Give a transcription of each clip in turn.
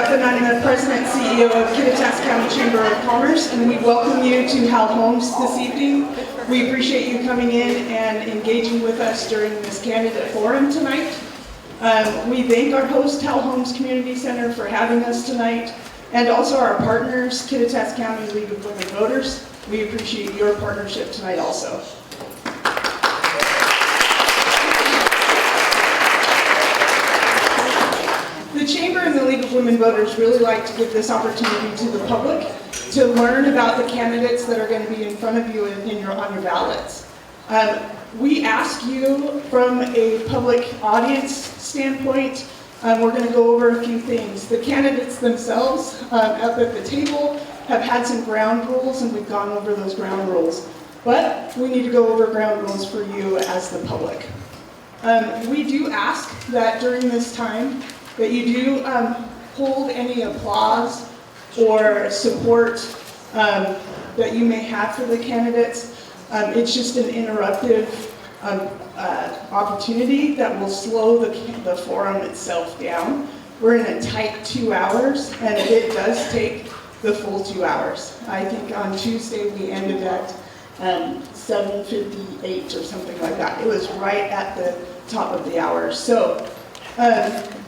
and I'm the President and CEO of Kittitas County Chamber of Commerce, and we welcome you to Holmes this evening. We appreciate you coming in and engaging with us during this candidate forum tonight. We thank our host, Holmes Community Center, for having us tonight, and also our partners, Kittitas County League of Women Voters. We appreciate your partnership tonight also. The Chamber and the League of Women Voters really like to give this opportunity to the public to learn about the candidates that are going to be in front of you on your ballots. We ask you from a public audience standpoint, we're going to go over a few things. The candidates themselves up at the table have had some ground rules, and we've gone over those ground rules. But we need to go over ground rules for you as the public. We do ask that during this time that you do hold any applause or support that you may have for the candidates. It's just an interruptive opportunity that will slow the forum itself down. We're in a tight 2 hours, and it does take the full 2 hours. I think on Tuesday we ended at 7:58 or something like that. It was right at the top of the hour. So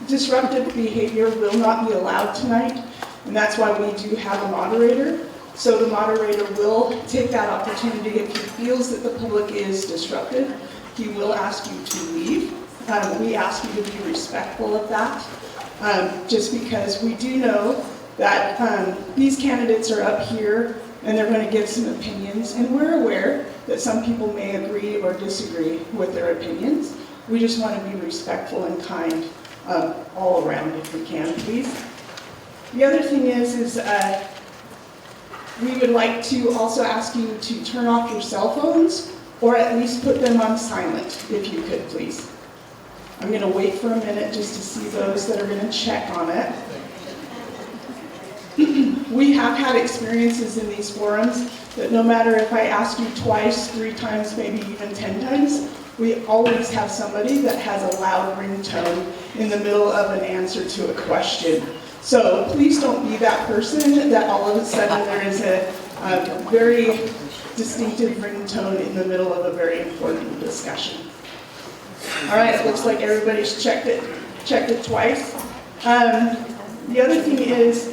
disruptive behavior will not be allowed tonight, and that's why we do have a moderator. So the moderator will take that opportunity if he feels that the public is disruptive. He will ask you to leave. We ask you to be respectful of that, just because we do know that these candidates are up here and they're going to give some opinions, and we're aware that some people may agree or disagree with their opinions. We just want to be respectful and kind all around if we can, please. The other thing is we would like to also ask you to turn off your cell phones, or at least put them on silent, if you could, please. I'm going to wait for a minute just to see those that are going to check on it. We have had experiences in these forums that no matter if I ask you twice, 3 times, maybe even 10 times, we always have somebody that has a loud ringtone in the middle of an answer to a question. So please don't be that person that all of a sudden there is a very distinctive ringtone in the middle of a very important discussion. All right, it looks like everybody's checked it twice. The other thing is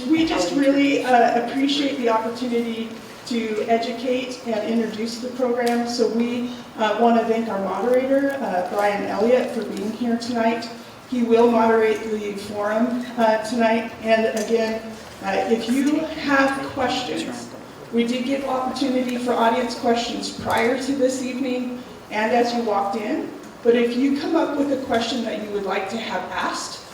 we just really appreciate the opportunity to educate and introduce the program. So we want to thank our moderator, Brian Elliott, for being here tonight. He will moderate the forum tonight. And again, if you have questions, we did give opportunity for audience questions prior to this evening and as you walked in. But if you come up with a question that you would like to have asked,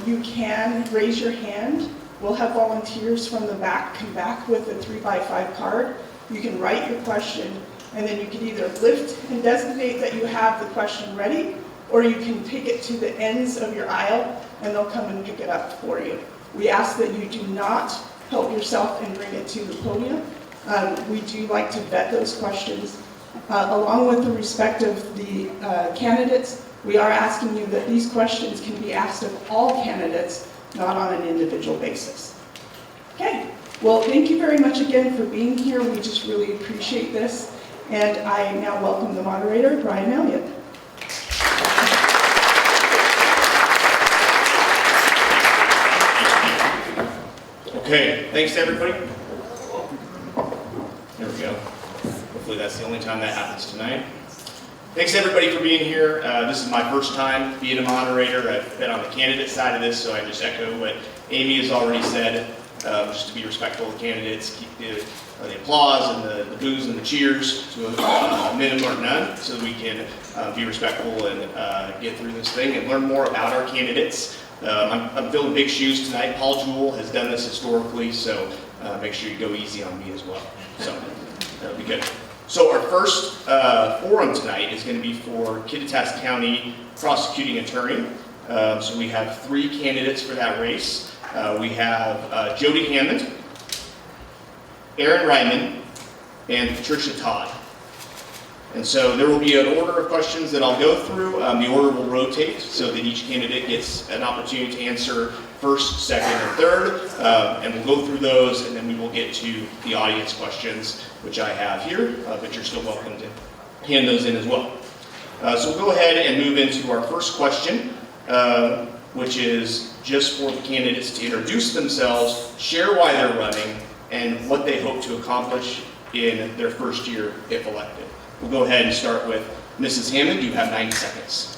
you can raise your hand. We'll have volunteers from the back come back with a 3x5 card. You can write your question, and then you can either lift and designate that you have the question ready, or you can take it to the ends of your aisle, and they'll come and pick it up for you. We ask that you do not help yourself and bring it to the podium. We do like to vet those questions. Along with the respect of the candidates, we are asking you that these questions can be asked of all candidates, not on an individual basis. Okay, well, thank you very much again for being here. We just really appreciate this. And I now welcome the moderator, Brian Elliott. Okay, thanks to everybody. There we go. Hopefully that's the only time that happens tonight. Thanks everybody for being here. This is my first time being a moderator. I've been on the candidate side of this, so I just echo what Amy has already said, just to be respectful of the candidates, keep the applause and the boos and the cheers to a minimum or none, so that we can be respectful and get through this thing and learn more about our candidates. I'm filling big shoes tonight. Paul Jewell has done this historically, so make sure you go easy on me as well. So that'll be good. So our first forum tonight is going to be for Kittitas County Prosecuting Attorney. So we have 3 candidates for that race. We have Jody Hammond, Aaron Ryman, and Patricia Todd. And so there will be an order of questions that I'll go through. The order will rotate so that each candidate gets an opportunity to answer first, second, and third. And we'll go through those, and then we will get to the audience questions, which I have here, but you're still welcome to hand those in as well. So we'll go ahead and move into our first question, which is just for the candidates to introduce themselves, share why they're running, and what they hope to accomplish in their first year if elected. We'll go ahead and start with Mrs. Hammond. You have 90 seconds.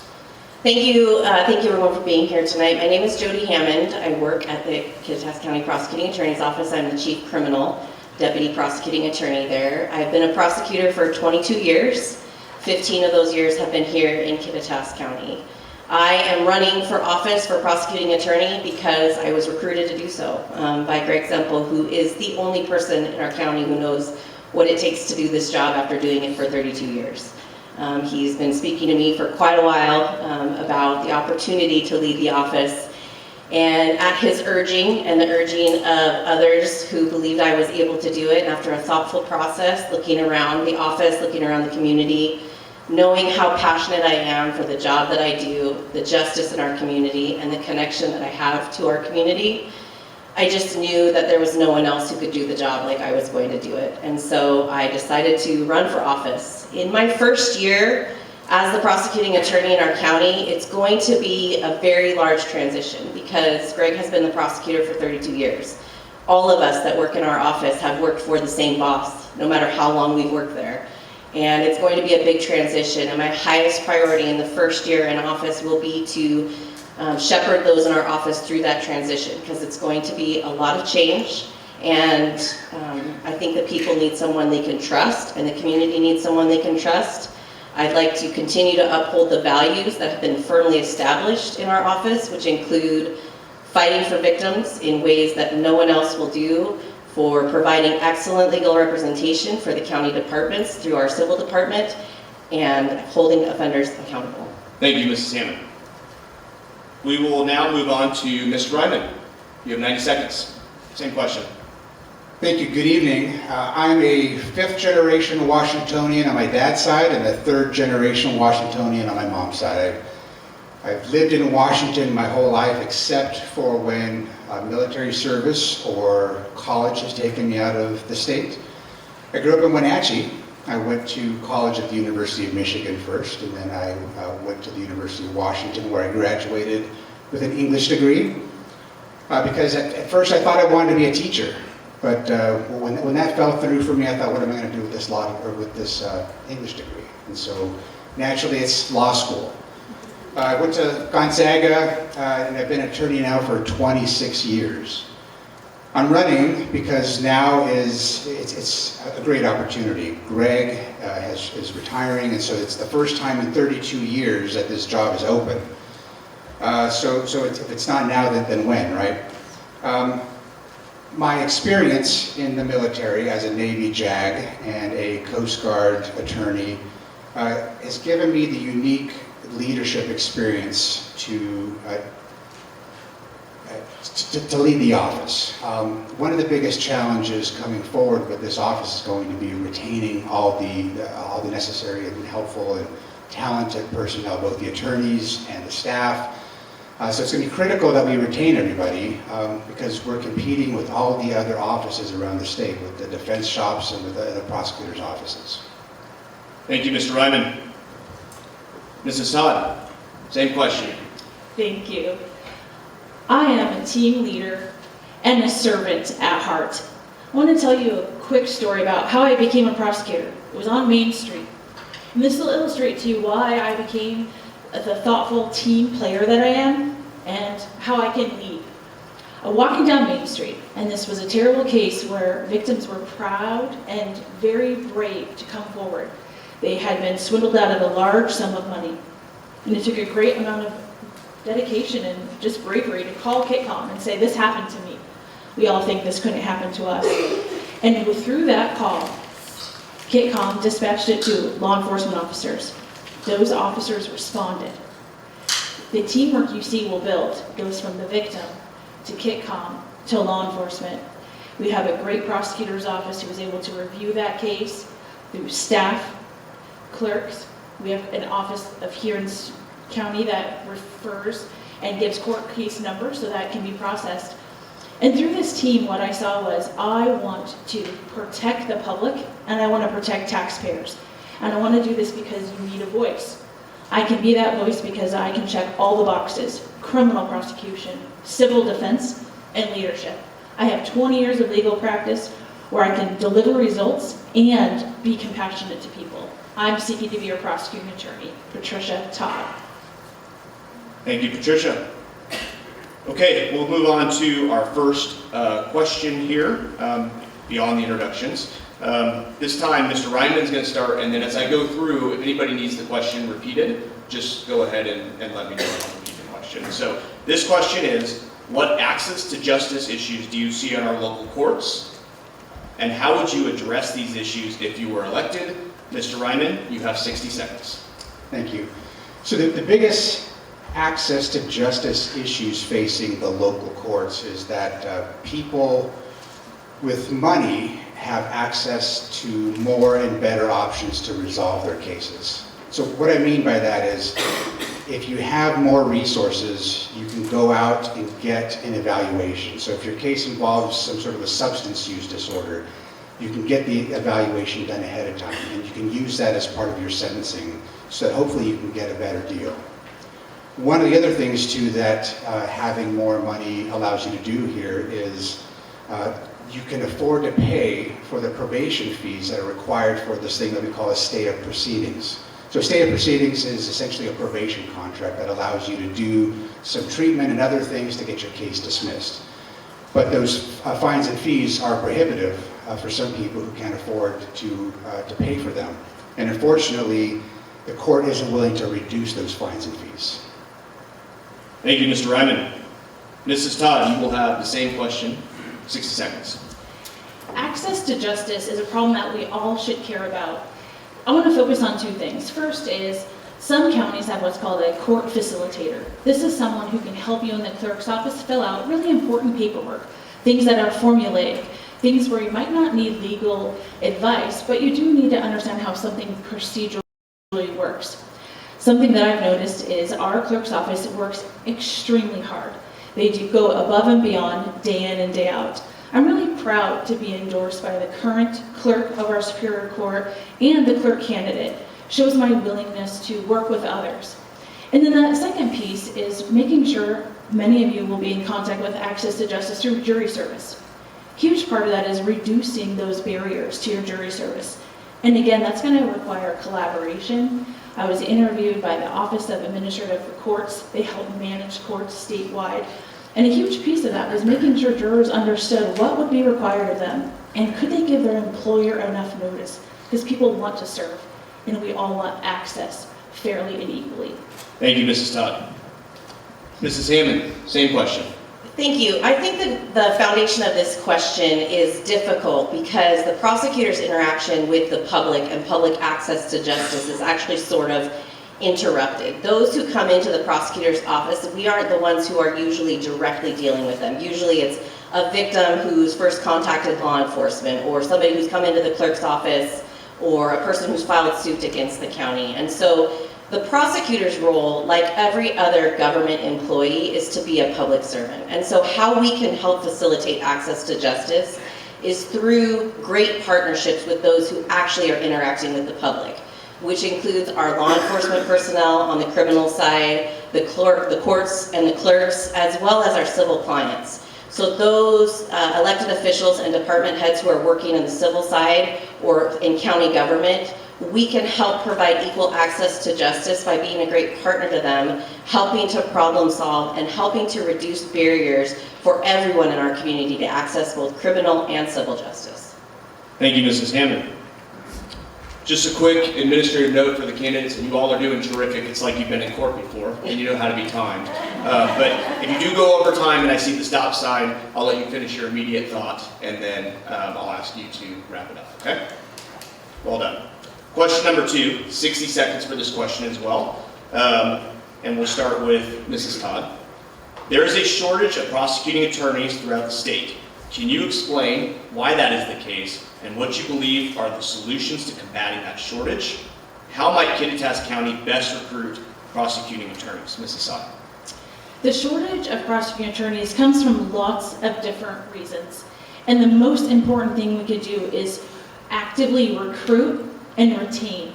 Thank you everyone for being here tonight. My name is Jody Hammond. I work at the Kittitas County Prosecuting Attorney's Office. I'm the Chief Criminal Deputy Prosecuting Attorney there. I've been a prosecutor for 22 years. 15 of those years have been here in Kittitas County. I am running for office for Prosecuting Attorney because I was recruited to do so by Greg Zempel, who is the only person in our county who knows what it takes to do this job after doing it for 32 years. He's been speaking to me for quite a while about the opportunity to lead the office. And at his urging and the urging of others who believed I was able to do it, and after a thoughtful process, looking around the office, looking around the community, knowing how passionate I am for the job that I do, the justice in our community, and the connection that I have to our community, I just knew that there was no one else who could do the job like I was going to do it. And so I decided to run for office. In my first year as the prosecuting attorney in our county, it's going to be a very large transition because Greg has been the prosecutor for 32 years. All of us that work in our office have worked for the same boss, no matter how long we've worked there. And it's going to be a big transition. And my highest priority in the first year in office will be to shepherd those in our office through that transition, because it's going to be a lot of change, and I think that people need someone they can trust, and the community needs someone they can trust. I'd like to continue to uphold the values that have been firmly established in our office, which include fighting for victims in ways that no one else will do, for providing excellent legal representation for the county departments through our civil department, and holding offenders accountable. Thank you, Mrs. Hammond. We will now move on to Mr. Ryman. You have 90 seconds. Same question. Thank you. Good evening. I'm a fifth-generation Washingtonian on my dad's side and a third-generation Washingtonian on my mom's side. I've lived in Washington my whole life except for when military service or college has taken me out of the state. I grew up in Wenatchee. I went to college at the University of Michigan first, and then I went to the University of Washington, where I graduated with an English degree. Because at first I thought I wanted to be a teacher, but when that fell through for me, I thought, what am I going to do with this English degree? And so naturally, it's law school. I went to Gonzaga, and I've been an attorney now for 26 years. I'm running because now it's a great opportunity. Greg is retiring, and so it's the first time in 32 years that this job is open. So if it's not now, then when, right? My experience in the military as a Navy JAG and a Coast Guard attorney has given me the unique leadership experience to lead the office. One of the biggest challenges coming forward with this office is going to be retaining all the necessary and helpful and talented personnel, both the attorneys and the staff. So it's going to be critical that we retain everybody because we're competing with all the other offices around the state, with the defense shops and with the prosecutors' offices. Thank you, Mr. Ryman. Mrs. Todd, same question. Thank you. I am a team leader and a servant at heart. I want to tell you a quick story about how I became a prosecutor. It was on Main Street. And this will illustrate to you why I became the thoughtful team player that I am and how I can lead. I'm walking down Main Street, and this was a terrible case where victims were proud and very brave to come forward. They had been swindled out of a large sum of money. And it took a great amount of dedication and just bravery to call Kitcom and say, this happened to me. We all think this couldn't happen to us. And through that call, Kitcom dispatched it to law enforcement officers. Those officers responded. The teamwork you see will build goes from the victim to Kitcom to law enforcement. We have a great prosecutor's office who was able to review that case through staff, clerks. We have an office of here in county that refers and gives court case numbers so that it can be processed. And through this team, what I saw was I want to protect the public and I want to protect taxpayers. And I want to do this because you need a voice. I can be that voice because I can check all the boxes: criminal prosecution, civil defense, and leadership. I have 20 years of legal practice where I can deliver results and be compassionate to people. I'm seeking to be your prosecuting attorney, Patricia Todd. Thank you, Patricia. Okay, we'll move on to our first question here, beyond the introductions. This time, Mr. Ryman's going to start, and then as I go through, if anybody needs the question repeated, just go ahead and let me know if I'll repeat the question. So this question is, what access to justice issues do you see in our local courts? And how would you address these issues if you were elected? Mr. Ryman, you have 60 seconds. Thank you. So the biggest access to justice issues facing the local courts is that people with money have access to more and better options to resolve their cases. So what I mean by that is, if you have more resources, you can go out and get an evaluation. So if your case involves some sort of a substance use disorder, you can get the evaluation done ahead of time, and you can use that as part of your sentencing so that hopefully you can get a better deal. One of the other things too that having more money allows you to do here is you can afford to pay for the probation fees that are required for this thing that we call a stay of proceedings. So stay of proceedings is essentially a probation contract that allows you to do some treatment and other things to get your case dismissed. But those fines and fees are prohibitive for some people who can't afford to pay for them. And unfortunately, the court isn't willing to reduce those fines and fees. Thank you, Mr. Ryman. Mrs. Todd, you will have the same question, 60 seconds. Access to justice is a problem that we all should care about. I want to focus on two things. First is, some counties have what's called a court facilitator. This is someone who can help you in the clerk's office fill out really important paperwork, things that are formulaic, things where you might not need legal advice, but you do need to understand how something procedurally works. Something that I've noticed is our clerk's office works extremely hard. They do go above and beyond day in and day out. I'm really proud to be endorsed by the current clerk of our Superior Court and the clerk candidate. Shows my willingness to work with others. And then that second piece is making sure many of you will be in contact with access to justice through jury service. Huge part of that is reducing those barriers to your jury service. And again, that's going to require collaboration. I was interviewed by the Office of Administrative Courts. They help manage courts statewide. And a huge piece of that was making sure jurors understood what would be required of them and could they give their employer enough notice, because people want to serve and we all want access fairly and equally. Thank you, Mrs. Todd. Mrs. Hammond, same question. Thank you. I think that the foundation of this question is difficult because the prosecutor's interaction with the public and public access to justice is actually sort of interrupted. Those who come into the prosecutor's office, we aren't the ones who are usually directly dealing with them. Usually it's a victim who's first contacted law enforcement, or somebody who's come into the clerk's office, or a person who's filed suit against the county. And so the prosecutor's role, like every other government employee, is to be a public servant. And so how we can help facilitate access to justice is through great partnerships with those who actually are interacting with the public, which includes our law enforcement personnel on the criminal side, the courts and the clerks, as well as our civil clients. So those elected officials and department heads who are working in the civil side or in county government, we can help provide equal access to justice by being a great partner to them, helping to problem solve and helping to reduce barriers for everyone in our community to access both criminal and civil justice. Thank you, Mrs. Hammond. Just a quick administrative note for the candidates, and you all are doing terrific. It's like you've been in court before, and you know how to be timed. But if you do go over time and I see the stop sign, I'll let you finish your immediate thought, and then I'll ask you to wrap it up, okay? Well done. Question number 2, 60 seconds for this question as well. And we'll start with Mrs. Todd. There is a shortage of prosecuting attorneys throughout the state. Can you explain why that is the case and what you believe are the solutions to combating that shortage? how might Kittitas County best recruit prosecuting attorneys? Mrs. Sawyer. The shortage of prosecuting attorneys comes from lots of different reasons. And the most important thing we could do is actively recruit and retain.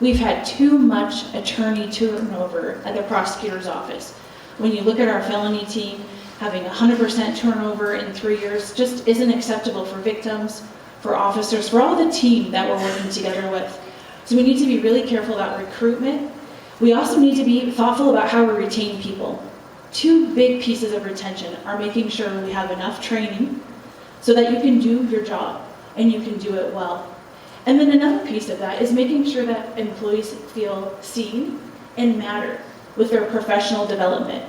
We've had too much attorney turnover at the prosecutor's office. When you look at our felony team, having 100% turnover in 3 years just isn't acceptable for victims, for officers, for all the team that we're working together with. So we need to be really careful about recruitment. We also need to be thoughtful about how we retain people. 2 big pieces of retention are making sure we have enough training so that you can do your job and you can do it well. And then another piece of that is making sure that employees feel seen and matter with their professional development.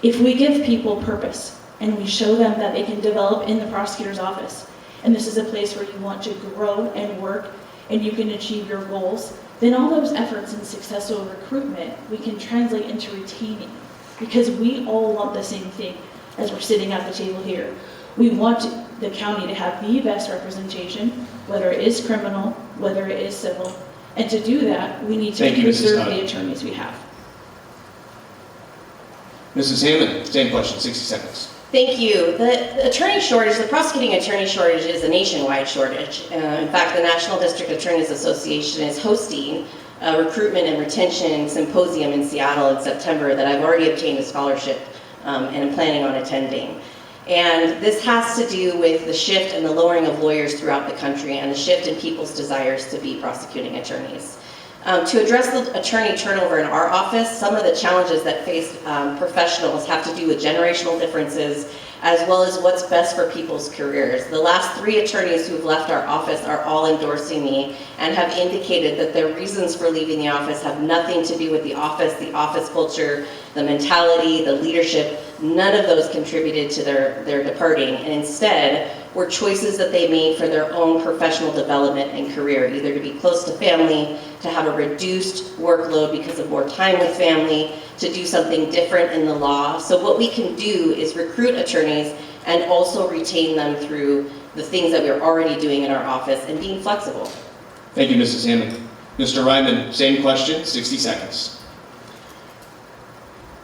If we give people purpose and we show them that they can develop in the prosecutor's office, and this is a place where you want to grow and work and you can achieve your goals, then all those efforts in successful recruitment we can translate into retaining, because we all want the same thing as we're sitting at the table here. We want the county to have the best representation, whether it is criminal, whether it is civil, and to do that, we need to Thank you, Mrs. preserve Dunn. the attorneys we have. Mrs. Hammond, same question, 60 seconds. Thank you. The attorney shortage, the prosecuting attorney shortage is a nationwide shortage. In fact, the National District Attorneys Association is hosting a recruitment and retention symposium in Seattle in September that I've already obtained a scholarship and am planning on attending. And this has to do with the shift and the lowering of lawyers throughout the country and the shift in people's desires to be prosecuting attorneys. To address the attorney turnover in our office, some of the challenges that face professionals have to do with generational differences as well as what's best for people's careers. The last 3 attorneys who've left our office are all endorsing me and have indicated that their reasons for leaving the office have nothing to do with the office culture, the mentality, the leadership. None of those contributed to their departing, and instead were choices that they made for their own professional development and career, either to be close to family, to have a reduced workload because of more time with family, to do something different in the law. So what we can do is recruit attorneys and also retain them through the things that we're already doing in our office and being flexible. Thank you, Mrs. Hammond. Mr. Ryman, same question, 60 seconds.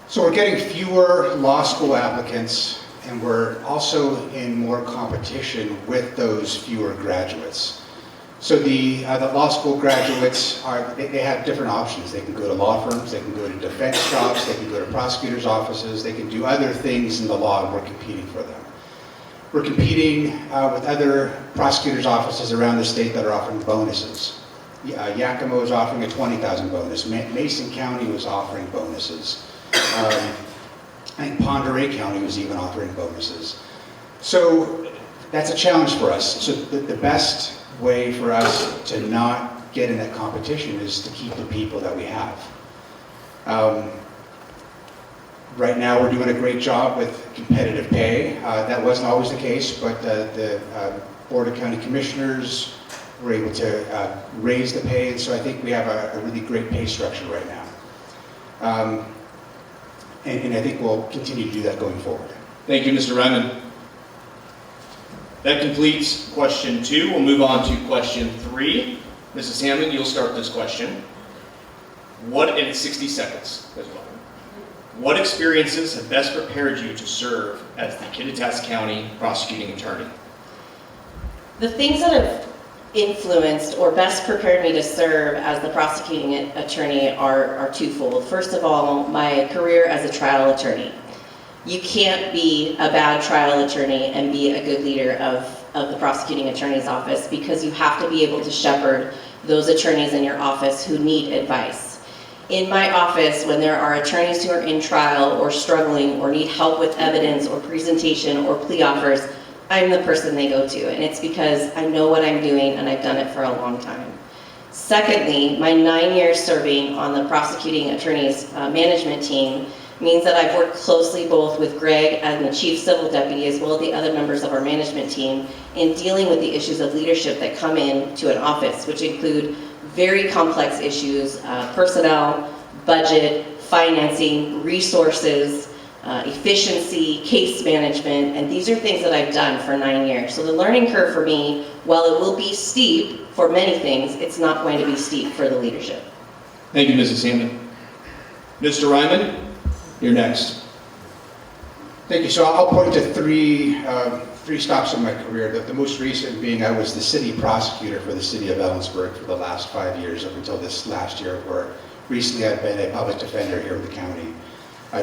So we're getting fewer law school applicants, and we're also in more competition with those fewer graduates. So the law school graduates they have different options. They can go to law firms, they can go to defense shops, they can go to prosecutors' offices, they can do other things in the law, and we're competing for them. We're competing with other prosecutors' offices around the state that are offering bonuses. Yakima is offering a $20,000 bonus. Mason County was offering bonuses. I think Ponderay County was even offering bonuses. So that's a challenge for us. So the best way for us to not get in that competition is to keep the people that we have. Right now we're doing a great job with competitive pay. That wasn't always the case, but the Board of County Commissioners were able to raise the pay, and so I think we have a really great pay structure right now. And I think we'll continue to do that going forward. Thank you, Mr. Ryman. That completes question 2. We'll move on to question 3. Mrs. Hammond, you'll start this question. And it's 60 seconds as well. What experiences have best prepared you to serve as the Kittitas County prosecuting attorney? The things that have influenced or best prepared me to serve as the prosecuting attorney are twofold. First of all, my career as a trial attorney. You can't be a bad trial attorney and be a good leader of the prosecuting attorney's office, because you have to be able to shepherd those attorneys in your office who need advice. In my office, when there are attorneys who are in trial or struggling or need help with evidence or presentation or plea offers, I'm the person they go to, and it's because I know what I'm doing and I've done it for a long time. Secondly, my 9 years serving on the prosecuting attorney's management team means that I've worked closely both with Greg and the chief civil deputy as well as the other members of our management team in dealing with the issues of leadership that come into an office, which include very complex issues, personnel, budget, financing, resources, efficiency, case management, and these are things that I've done for 9 years. So the learning curve for me, while it will be steep for many things, it's not going to be steep for the leadership. Thank you, Mrs. Hammond. Mr. Ryman, you're next. Thank you. So I'll point to three stops in my career. The most recent being I was the city prosecutor for the city of Ellensburg for the last 5 years up until this last year, where recently I've been a public defender here in the county.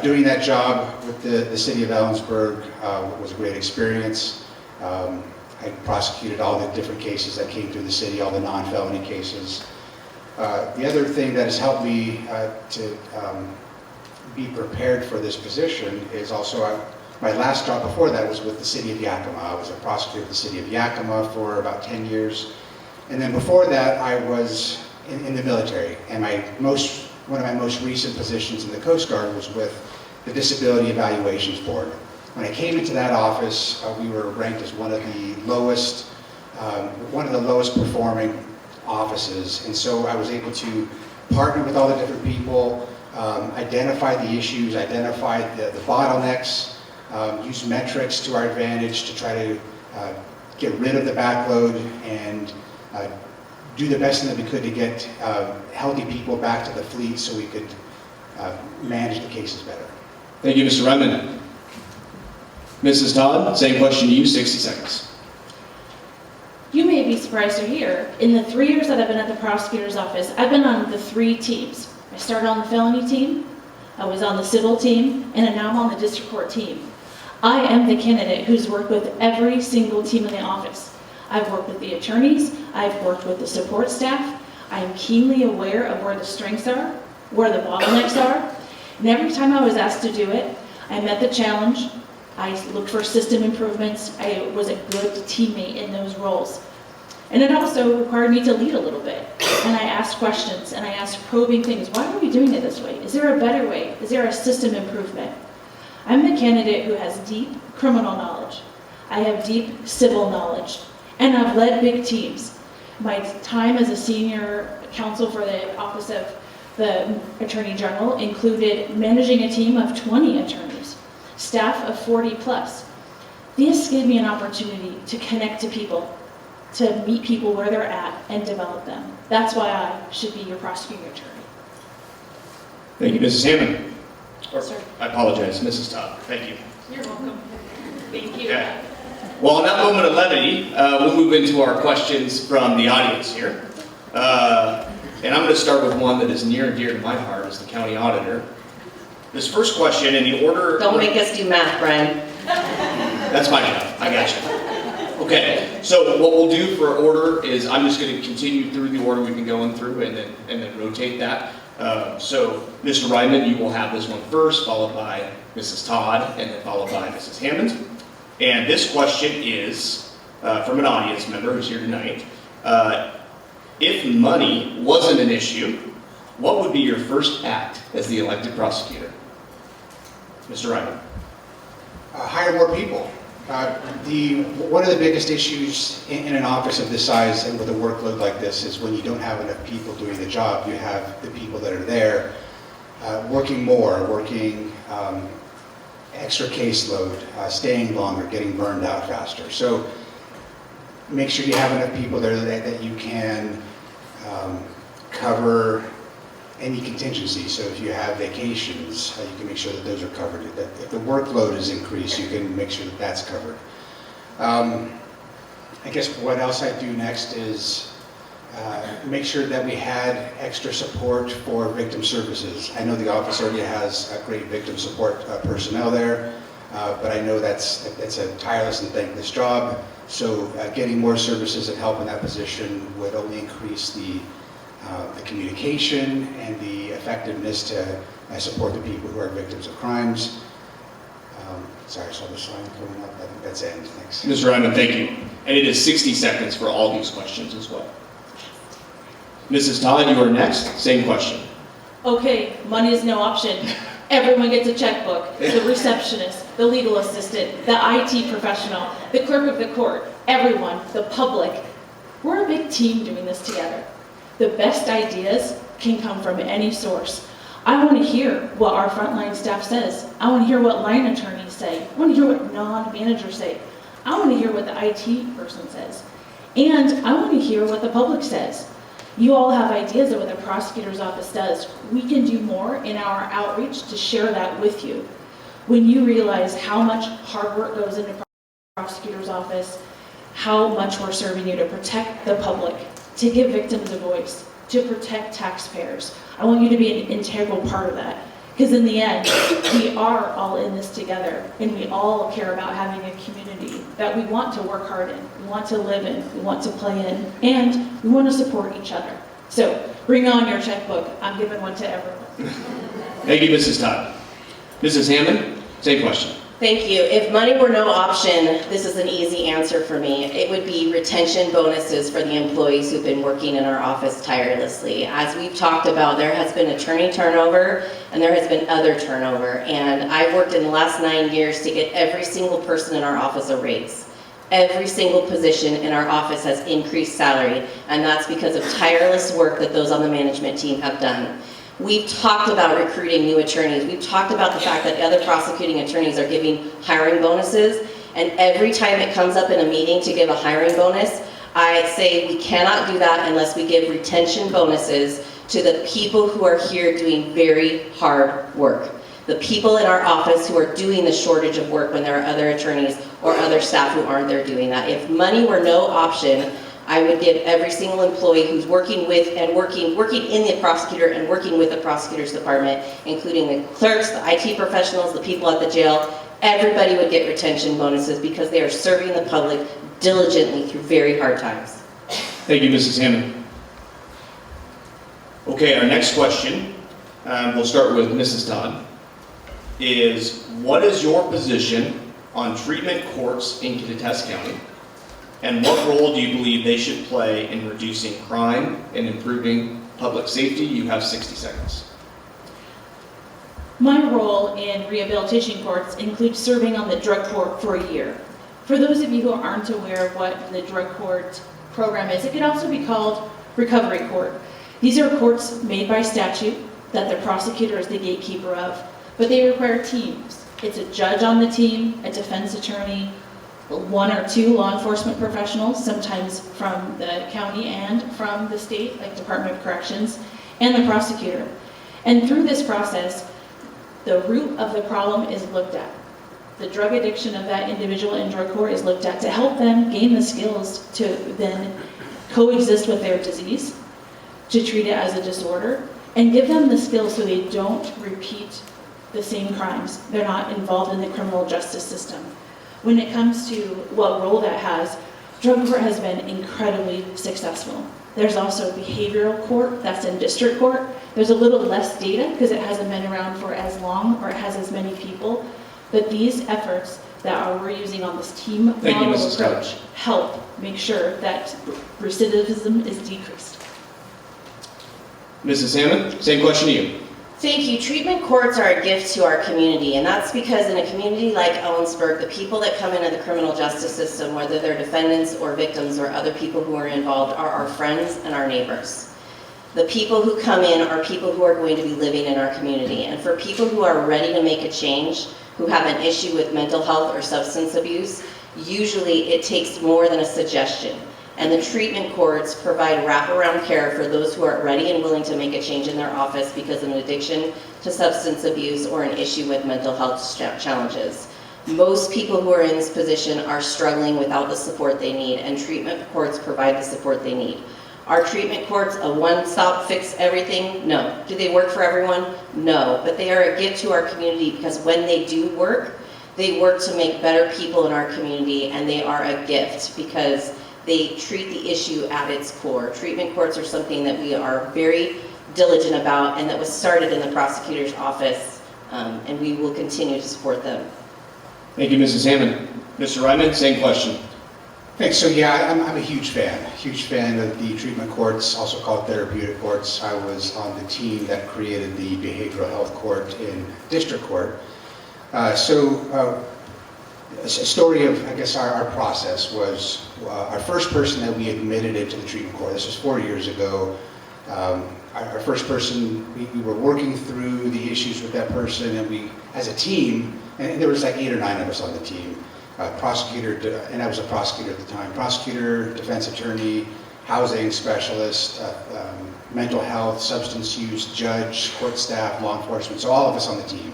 Doing that job with the city of Ellensburg was a great experience. I prosecuted all the different cases that came through the city, all the non-felony cases. The other thing that has helped me to be prepared for this position is also my last job before that was with the city of Yakima. I was a prosecutor of the city of Yakima for about 10 years. And then before that, I was in the military. And one of my most recent positions in the Coast Guard was with the Disability Evaluations Board. When I came into that office, we were ranked as one of the lowest performing offices. And so I was able to partner with all the different people, identify the issues, identify the bottlenecks, use metrics to our advantage to try to get rid of the backload and do the best thing that we could to get healthy people back to the fleet so we could manage the cases better. Thank you, Mr. Ryman. Mrs. Todd, same question to you, 60 seconds. You may be surprised to hear, in the 3 years that I've been at the prosecutor's office, I've been on the 3 teams. I started on the felony team, I was on the civil team, and now I'm on the district court team. I am the candidate who's worked with every single team in the office. I've worked with the attorneys, I've worked with the support staff, I am keenly aware of where the strengths are, where the bottlenecks are, and every time I was asked to do it, I met the challenge, I looked for system improvements, I was a good teammate in those roles. And it also required me to lead a little bit. And I asked questions, and I asked probing things. Why are we doing it this way? Is there a better way? Is there a system improvement? I'm the candidate who has deep criminal knowledge. I have deep civil knowledge. And I've led big teams. My time as a senior counsel for the Office of the Attorney General included managing a team of 20 attorneys, staff of 40 plus. This gave me an opportunity to connect to people, to meet people where they're at and develop them. That's why I should be your prosecuting attorney. Thank you, Mrs. Hammond. Sir. I apologize, Mrs. Todd. Thank you. You're welcome. Thank you. Okay. Well, on that moment of levity, we'll move into our questions from the audience here. And I'm going to start with one that is near and dear to my heart as the county auditor. This first question, in the order... Don't make us do math, Brian. That's my job. I got you. Okay, so what we'll do for order is I'm just going to continue through the order we've been going through and then rotate that. So, Mr. Ryman, you will have this one first, followed by Mrs. Todd, and then followed by Mrs. Hammond. And this question is from an audience member who's here tonight. If money wasn't an issue, what would be your first act as the elected prosecutor? Mr. Ryman. Hire more people. One of the biggest issues in an office of this size and with a workload like this is when you don't have enough people doing the job. You have the people that are there working more, working extra caseload, staying longer, getting burned out faster. So make sure you have enough people there that you can cover any contingency. So if you have vacations, you can make sure that those are covered. If the workload is increased, you can make sure that that's covered. I guess what else I do next is make sure that we had extra support for victim services. I know the office already has a great victim support personnel there, but I know that's a tireless and thankless job. So getting more services and help in that position would only increase the communication and the effectiveness to support the people who are victims of crimes. Sorry, I saw the sign coming up. I think that's it. Thanks. Mr. Ryman, thank you. And it is 60 seconds for all these questions as well. Mrs. Todd, you are next. Same question. Okay, money is no option. Everyone gets a checkbook. The receptionist, the legal assistant, the IT professional, the clerk of the court, everyone, the public. We're a big team doing this together. The best ideas can come from any source. I want to hear what our frontline staff says. I want to hear what line attorneys say. I want to hear what non-managers say. I want to hear what the IT person says. And I want to hear what the public says. You all have ideas of what the prosecutor's office does. We can do more in our outreach to share that with you. When you realize how much hard work goes into the prosecutor's office, how much we're serving you to protect the public, to give victims a voice, to protect taxpayers. I want you to be an integral part of that. Because in the end, we are all in this together, and we all care about having a community that we want to work hard in, we want to live in, we want to play in, and we want to support each other. So bring on your checkbook. I'm giving one to everyone. Thank you, Mrs. Todd. Mrs. Hammond, same question. Thank you. If money were no option, this is an easy answer for me. It would be retention bonuses for the employees who've been working in our office tirelessly. As we've talked about, there has been attorney turnover and there has been other turnover. And I've worked in the last 9 years to get every single person in our office a raise. Every single position in our office has increased salary, and that's because of tireless work that those on the management team have done. We've talked about recruiting new attorneys. We've talked about the fact that other prosecuting attorneys are giving hiring bonuses, and every time it comes up in a meeting to give a hiring bonus, I say we cannot do that unless we give retention bonuses to the people who are here doing very hard work. The people in our office who are doing the shortage of work when there are other attorneys or other staff who aren't there doing that. If money were no option, I would give every single employee who's working with and working in the prosecutor and working with the prosecutor's department, including the clerks, the IT professionals, the people at the jail, everybody would get retention bonuses because they are serving the public diligently through very hard times. Thank you, Mrs. Hammond. Okay, our next question, we'll start with Mrs. Todd, is what is your position on treatment courts in Kittitas County? And what role do you believe they should play in reducing crime and improving public safety? You have 60 seconds. My role in rehabilitation courts includes serving on the drug court for a year. For those of you who aren't aware of what the drug court program is, it could also be called recovery court. These are courts made by statute that the prosecutor is the gatekeeper of, but they require teams. It's a judge on the team, a defense attorney, one or two law enforcement professionals, sometimes from the county and from the state, like Department of Corrections, and the prosecutor. And through this process, the root of the problem is looked at. The drug addiction of that individual in drug court is looked at to help them gain the skills to then coexist with their disease, to treat it as a disorder, and give them the skills so they don't repeat the same crimes. They're not involved in the criminal justice system. When it comes to what role that has, drug court has been incredibly successful. There's also behavioral court, that's in district court. There's a little less data because it hasn't been around for as long or it has as many people. But these efforts that we're using on this team model approach help make sure that recidivism is decreased. Mrs. Hammond, same question to you. Thank you. Treatment courts are a gift to our community, and that's because in a community like Ellensburg, the people that come into the criminal justice system, whether they're defendants or victims or other people who are involved, are our friends and our neighbors. The people who come in are people who are going to be living in our community, and for people who are ready to make a change, who have an issue with mental health or substance abuse, usually it takes more than a suggestion. And the treatment courts provide wraparound care for those who are ready and willing to make a change in their office because of an addiction to substance abuse or an issue with mental health challenges. Most people who are in this position are struggling without the support they need, and treatment courts provide the support they need. Are treatment courts a one-stop fix everything? No. Do they work for everyone? No. But they are a gift to our community because when they do work, they work to make better people in our community, and they are a gift because they treat the issue at its core. Treatment courts are something that we are very diligent about and that was started in the prosecutor's office, and we will continue to support them. Thank you, Mrs. Hammond. Mr. Ryman, same question. Thanks. So yeah, I'm a huge fan of the treatment courts, also called therapeutic courts. I was on the team that created the behavioral health court in district court. A story of, I guess, our process was our first person that we admitted into the treatment court. This was 4 years ago. Our first person, we were working through the issues with that person, and we, as a team, and there was like 8 or 9 of us on the team, prosecutor, and I was a prosecutor at the time, prosecutor, defense attorney, housing specialist, mental health, substance use, judge, court staff, law enforcement, so all of us on the team.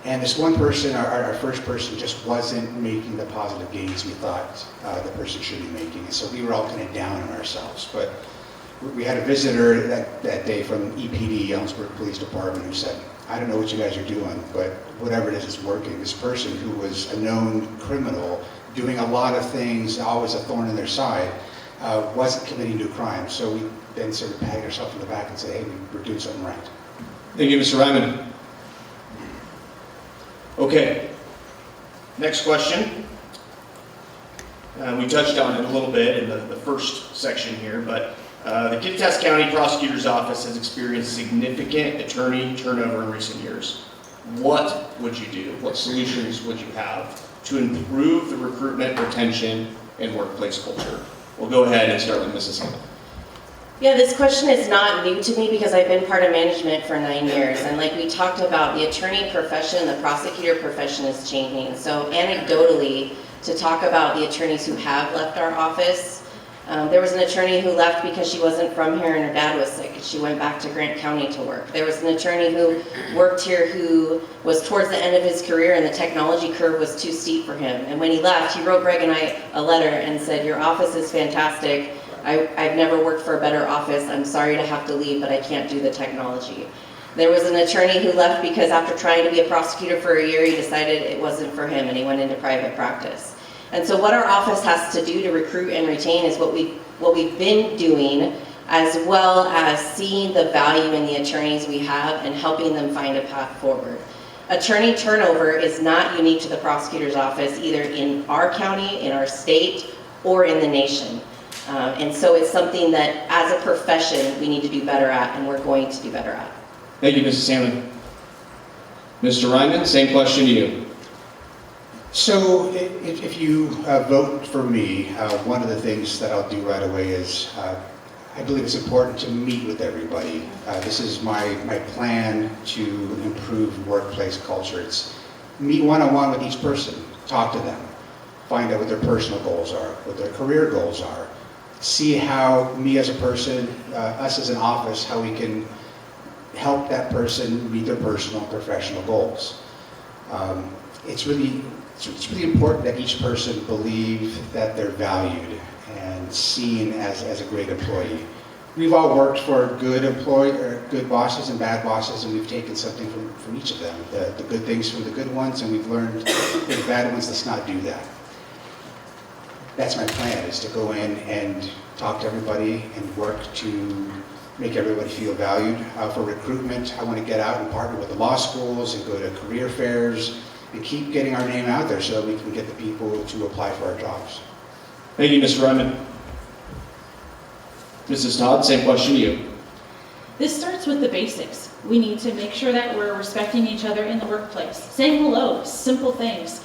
And this one person, our first person, just wasn't making the positive gains we thought the person should be making. And so we were all kind of down on ourselves. But we had a visitor that day from EPD, Ellensburg Police Department, who said, I don't know what you guys are doing, but whatever it is, it's working. This person who was a known criminal, doing a lot of things, always a thorn in their side, wasn't committing new crimes. So we then sort of patted ourselves on the back and said, hey, we're doing something right. Thank you, Mr. Ryman. Okay, next question. We touched on it a little bit in the first section here, but the Kittitas County Prosecutor's Office has experienced significant attorney turnover in recent years. What would you do? What solutions would you have to improve the recruitment, retention, and workplace culture? We'll go ahead and start with Mrs. Hill. Yeah, this question is not new to me because I've been part of management for 9 years. And like we talked about, the attorney profession, the prosecutor profession is changing. So anecdotally, to talk about the attorneys who have left our office, there was an attorney who left because she wasn't from here and her dad was sick. She went back to Grant County to work. There was an attorney who worked here who was towards the end of his career and the technology curve was too steep for him. And when he left, he wrote Greg and I a letter and said, your office is fantastic. I've never worked for a better office. I'm sorry to have to leave, but I can't do the technology. There was an attorney who left because after trying to be a prosecutor for a year, he decided it wasn't for him and he went into private practice. And so what our office has to do to recruit and retain is what we've been doing, as well as seeing the value in the attorneys we have and helping them find a path forward. Attorney turnover is not unique to the prosecutor's office, either in our county, in our state, or in the nation. And so it's something that, as a profession, we need to do better at, and we're going to do better at. Thank you, Mrs. Hammond. Mr. Ryman, same question to you. So if you vote for me, one of the things that I'll do right away is I believe it's important to meet with everybody. This is my plan to improve workplace culture. It's meet one-on-one with each person, talk to them, find out what their personal goals are, what their career goals are, see how me as a person, us as an office, how we can help that person meet their personal and professional goals. It's really important that each person believe that they're valued and seen as a great employee. We've all worked for good bosses and bad bosses, and we've taken something from each of them. The good things from the good ones, and we've learned from the bad ones, let's not do that. That's my plan, is to go in and talk to everybody and work to make everybody feel valued. For recruitment, I want to get out and partner with the law schools and go to career fairs and keep getting our name out there so that we can get the people to apply for our jobs. Thank you, Mr. Ryman. Mrs. Todd, same question to you. This starts with the basics. We need to make sure that we're respecting each other in the workplace, saying hello, simple things,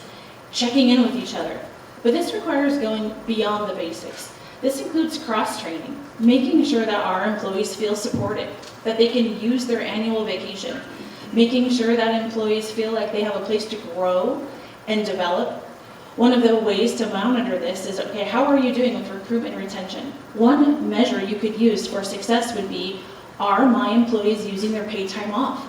checking in with each other. But this requires going beyond the basics. This includes cross-training, making sure that our employees feel supported, that they can use their annual vacation, making sure that employees feel like they have a place to grow and develop. One of the ways to monitor this is, okay, how are you doing with recruitment and retention? One measure you could use for success would be, are my employees using their paid time off?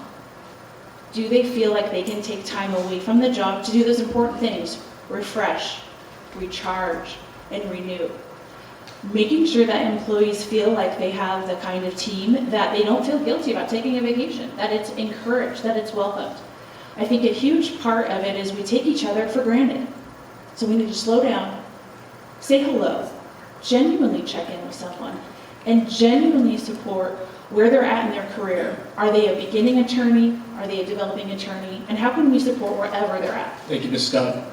Do they feel like they can take time away from the job to do those important things? Refresh, recharge, and renew. Making sure that employees feel like they have the kind of team that they don't feel guilty about taking a vacation, that it's encouraged, that it's welcomed. I think a huge part of it is we take each other for granted. So we need to slow down, say hello, genuinely check in with someone, and genuinely support where they're at in their career. Are they a beginning attorney? Are they a developing attorney? And how can we support wherever they're at? Thank you, Ms. Scott.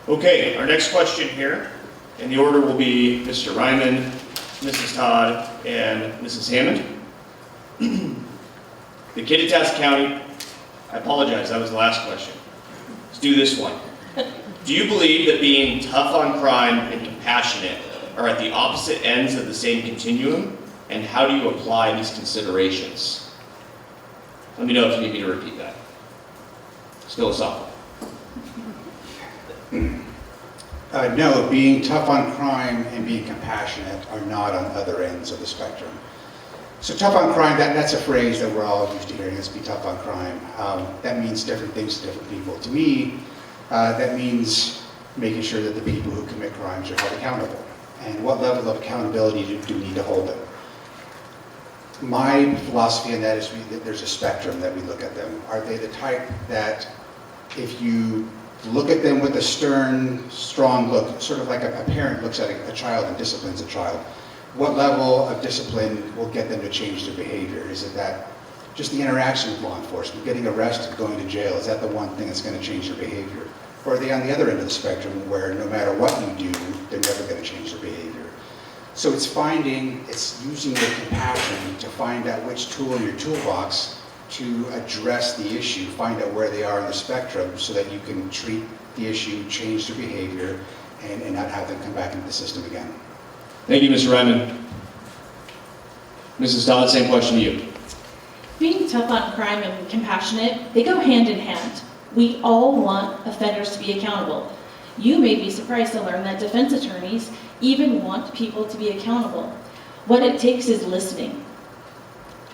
Okay, our next question here, and the order will be Mr. Ryman, Mrs. Todd, and Mrs. Hammond. The Kittitas County, I apologize, that was the last question. Let's do this one. Do you believe that being tough on crime and compassionate are at the opposite ends of the same continuum? And how do you apply these considerations? Let me know if you need me to repeat that. It's philosophical. No, being tough on crime and being compassionate are not on other ends of the spectrum. So tough on crime, that's a phrase that we're all used to hearing, let's be tough on crime. That means different things to different people. To me, that means making sure that the people who commit crimes are held accountable. And what level of accountability do we need to hold them? My philosophy in that is that there's a spectrum that we look at them. Are they the type that if you look at them with a stern, strong look, sort of like a parent looks at a child and disciplines a child, what level of discipline will get them to change their behavior? Is it that just the interaction with law enforcement, getting arrested, going to jail, is that the one thing that's going to change their behavior? Or are they on the other end of the spectrum where no matter what you do, they're never going to change their behavior? So it's using your compassion to find out which tool in your toolbox to address the issue, find out where they are in the spectrum so that you can treat the issue, change their behavior, and not have them come back into the system again. Thank you, Mr. Ryman. Mrs. Todd, same question to you. Being tough on crime and compassionate, they go hand in hand. We all want offenders to be accountable. You may be surprised to learn that defense attorneys even want people to be accountable. What it takes is listening.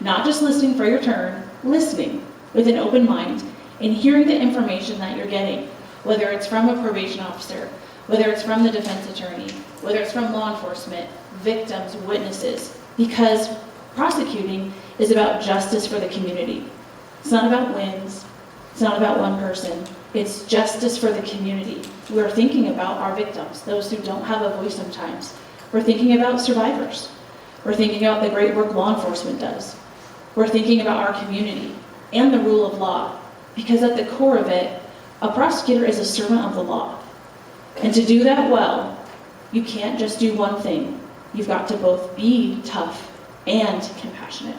Not just listening for your turn, listening with an open mind and hearing the information that you're getting, whether it's from a probation officer, whether it's from the defense attorney, whether it's from law enforcement, victims, witnesses, because prosecuting is about justice for the community. It's not about wins. It's not about one person. It's justice for the community. We're thinking about our victims, those who don't have a voice sometimes. We're thinking about survivors. We're thinking about the great work law enforcement does. We're thinking about our community and the rule of law, because at the core of it, a prosecutor is a servant of the law. And to do that well, you can't just do one thing. You've got to both be tough and compassionate.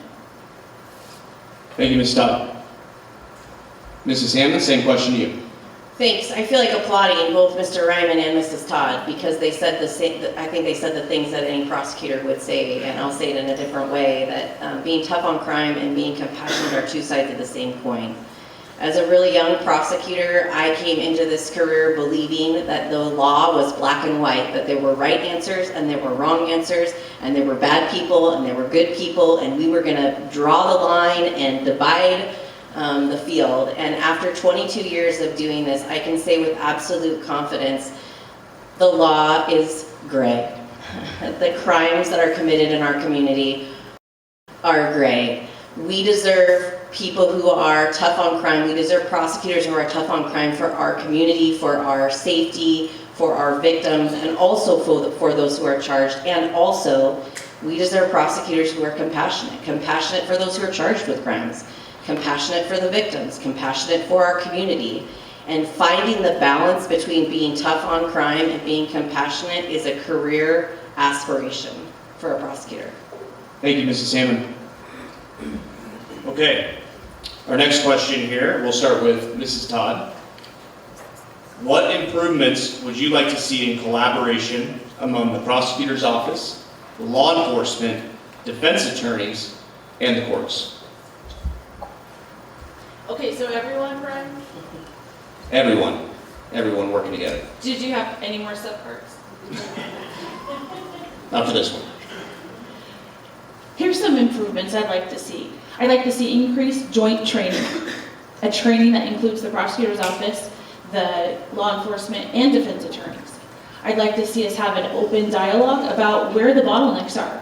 Thank you, Ms. Todd. Mrs. Hammond, same question to you. Thanks. I feel like applauding both Mr. Ryman and Mrs. Todd because they said the same. I think they said the things that any prosecutor would say, and I'll say it in a different way, that being tough on crime and being compassionate are two sides of the same coin. As a really young prosecutor, I came into this career believing that the law was black and white, that there were right answers and there were wrong answers, and there were bad people and there were good people, and we were going to draw the line and divide the field. And after 22 years of doing this, I can say with absolute confidence, the law is gray. The crimes that are committed in our community are gray. We deserve people who are tough on crime. We deserve prosecutors who are tough on crime for our community, for our safety, for our victims, and also for those who are charged. And also, we deserve prosecutors who are compassionate. Compassionate for those who are charged with crimes. Compassionate for the victims. Compassionate for our community. And finding the balance between being tough on crime and being compassionate is a career aspiration for a prosecutor. Thank you, Mrs. Hammond. Okay, our next question here, we'll start with Mrs. Todd. What improvements would you like to see in collaboration among the prosecutor's office, law enforcement, defense attorneys, and the courts? Okay, so everyone, Brian? Everyone working together. Did you have any more subparts? Not for this one. Here's some improvements I'd like to see. I'd like to see increased joint training, a training that includes the prosecutor's office, the law enforcement, and defense attorneys. I'd like to see us have an open dialogue about where the bottlenecks are.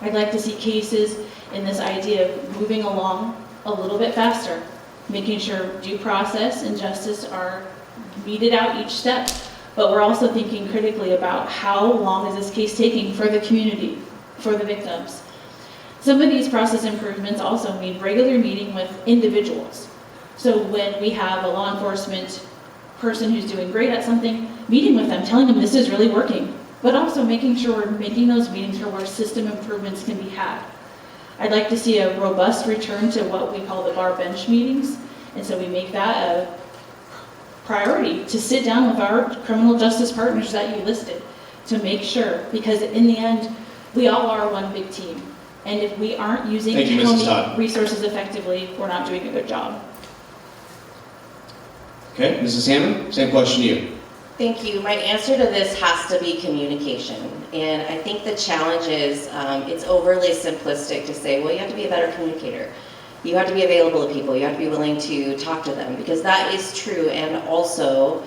I'd like to see cases in this idea of moving along a little bit faster, making sure due process and justice are meted out each step. But we're also thinking critically about how long is this case taking for the community, for the victims. Some of these process improvements also mean regular meeting with individuals. So when we have a law enforcement person who's doing great at something, meeting with them, telling them this is really working, but also making sure we're making those meetings for where system improvements can be had. I'd like to see a robust return to what we call the bar bench meetings, and so we make that a priority to sit down with our criminal justice partners that you listed to make sure, because in the end, we all are one big team. And if we aren't using county resources effectively, we're not doing a good job. Okay, Mrs. Hammond, same question to you. Thank you. My answer to this has to be communication. And I think the challenge is it's overly simplistic to say, well, you have to be a better communicator. You have to be available to people. You have to be willing to talk to them, because that is true. And also,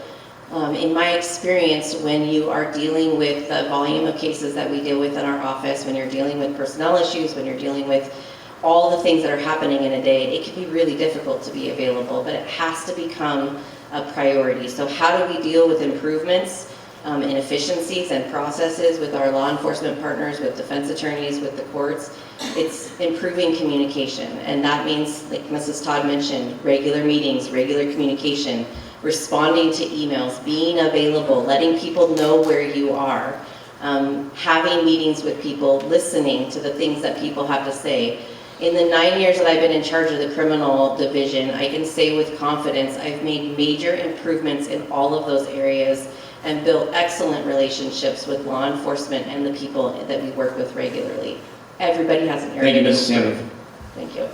in my experience, when you are dealing with the volume of cases that we deal with in our office, when you're dealing with personnel issues, when you're dealing with all the things that are happening in a day, it can be really difficult to be available, but it has to become a priority. So how do we deal with improvements and efficiencies and processes with our law enforcement partners, with defense attorneys, with the courts? It's improving communication, and that means, like Mrs. Todd mentioned, regular meetings, regular communication, responding to emails, being available, letting people know where you are, having meetings with people, listening to the things that people have to say. In the 9 years that I've been in charge of the criminal division, I can say with confidence I've made major improvements in all of those areas and built excellent relationships with law enforcement and the people that we work with regularly. Everybody has an area. Thank you, Mrs. Hammond. Thank you.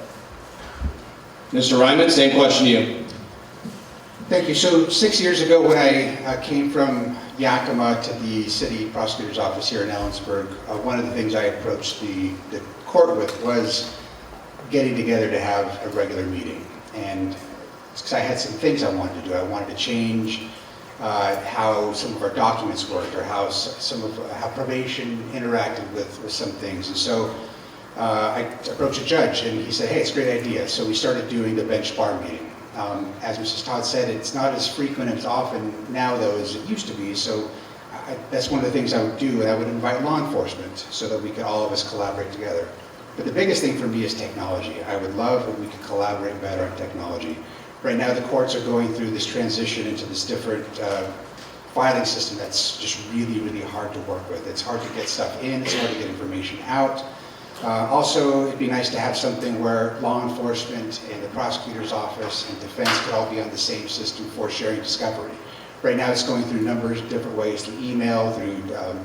Mr. Ryman, same question to you. Thank you. So 6 years ago, when I came from Yakima to the city prosecutor's office here in Ellensburg, one of the things I approached the court with was getting together to have a regular meeting. And because I had some things I wanted to do. I wanted to change how some of our documents worked, or how probation interacted with some things. And so I approached a judge, and he said, hey, it's a great idea. So we started doing the bench bar meeting. As Mrs. Todd said, it's not as frequent and as often now, though, as it used to be. So that's one of the things I would do, and I would invite law enforcement so that we could all of us collaborate together. But the biggest thing for me is technology. I would love if we could collaborate better on technology. Right now, the courts are going through this transition into this different filing system that's just really, really hard to work with. It's hard to get stuff in, it's hard to get information out. Also, it'd be nice to have something where law enforcement and the prosecutor's office and defense could all be on the same system for sharing discovery. Right now, it's going through numbers of different ways, through email, through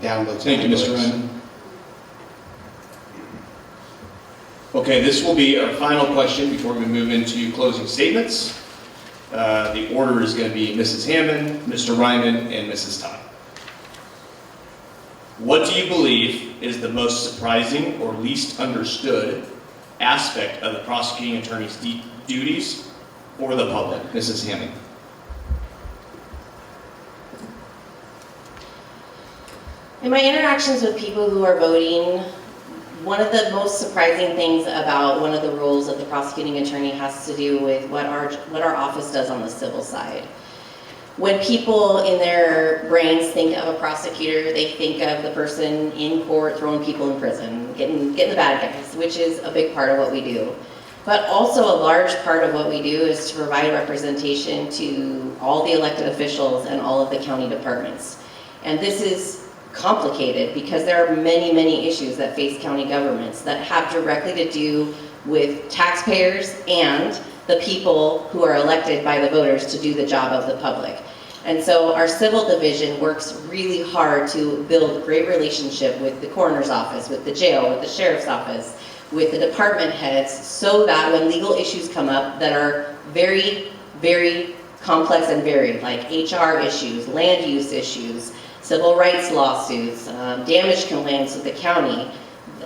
downloads. Thank you, Mr. Ryman. Okay, this will be our final question before we move into closing statements. The order is going to be Mrs. Hammond, Mr. Ryman, and Mrs. Todd. What do you believe is the most surprising or least understood aspect of the prosecuting attorney's duties for the public? Mrs. Hammond. In my interactions with people who are voting, one of the most surprising things about one of the roles of the prosecuting attorney has to do with what our office does on the civil side. When people in their brains think of a prosecutor, they think of the person in court throwing people in prison, getting the bad guys, which is a big part of what we do. But also a large part of what we do is to provide representation to all the elected officials and all of the county departments. And this is complicated because there are many, many issues that face county governments that have directly to do with taxpayers and the people who are elected by the voters to do the job of the public. And so our civil division works really hard to build great relationship with the coroner's office, with the jail, with the sheriff's office, with the department heads, so that when legal issues come up that are very, very complex and varied, like HR issues, land use issues, civil rights lawsuits, damage complaints with the county,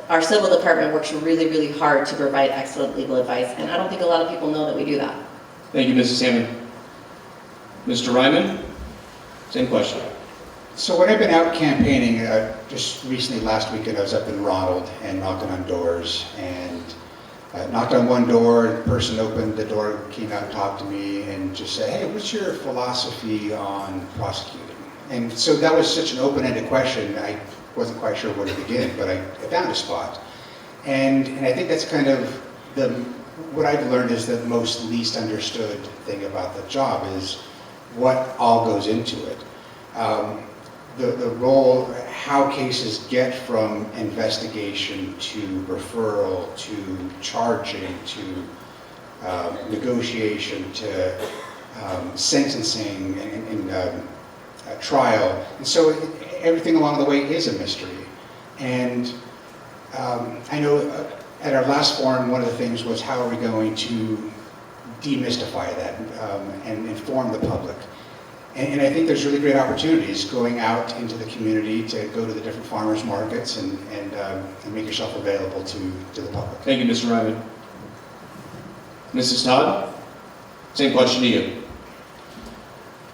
our civil department works really, really hard to provide excellent legal advice, and I don't think a lot of people know that we do that. Thank you, Mrs. Hammond. Mr. Ryman, same question. So when I've been out campaigning, just recently last weekend I was up in Ronald and knocking on doors, and knocked on one door, and the person opened the door, came out and talked to me and just said, hey, what's your philosophy on prosecuting? And so that was such an open-ended question, I wasn't quite sure where to begin, but I found a spot. And I think that's kind of what I've learned is the most least understood thing about the job is what all goes into it. The role, how cases get from investigation to referral to charging to negotiation to sentencing and trial. And so everything along the way is a mystery. And I know at our last forum, one of the things was how are we going to demystify that and inform the public. And I think there's really great opportunities going out into the community to go to the different farmers markets and make yourself available to the public. Thank you, Mr. Ryman. Mrs. Todd, same question to you.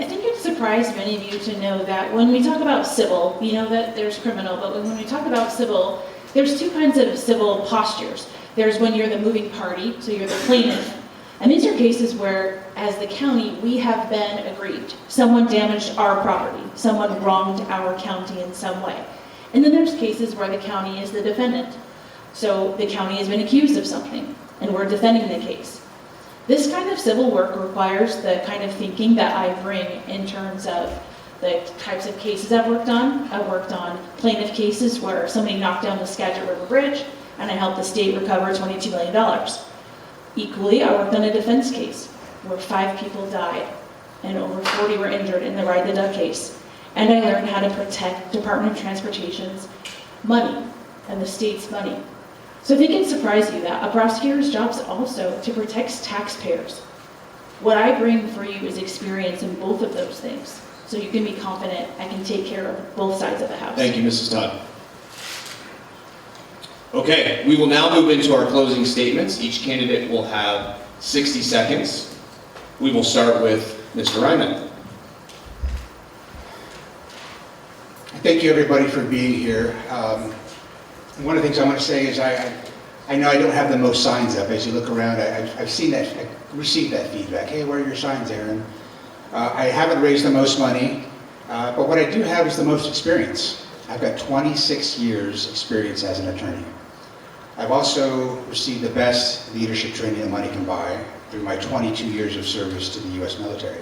I think it surprised many of you to know that when we talk about civil, you know that there's criminal, but when we talk about civil, there's two kinds of civil postures. There's when you're the moving party, so you're the plaintiff. And these are cases where, as the county, we have been aggrieved. Someone damaged our property. Someone wronged our county in some way. And then there's cases where the county is the defendant. So the county has been accused of something, and we're defending the case. This kind of civil work requires the kind of thinking that I bring in terms of the types of cases I've worked on. I've worked on plaintiff cases where somebody knocked down the Skagit River Bridge, and I helped the state recover $22 million. Equally, I worked on a defense case where 5 people died and over 40 were injured in the Ride the Duck case. And I learned how to protect Department of Transportation's money and the state's money. So I think it surprised you that a prosecutor's job is also to protect taxpayers. What I bring for you is experience in both of those things. So you can be confident I can take care of both sides of the house. Thank you, Mrs. Todd. Okay, we will now move into our closing statements. Each candidate will have 60 seconds. We will start with Mr. Ryman. Thank you, everybody, for being here. One of the things I want to say is I know I don't have the most signs up. As you look around, I've seen that, I've received that feedback. Hey, where are your signs, Aaron? I haven't raised the most money, but what I do have is the most experience. I've got 26 years experience as an attorney. I've also received the best leadership training that money can buy through my 22 years of service to the U.S. military.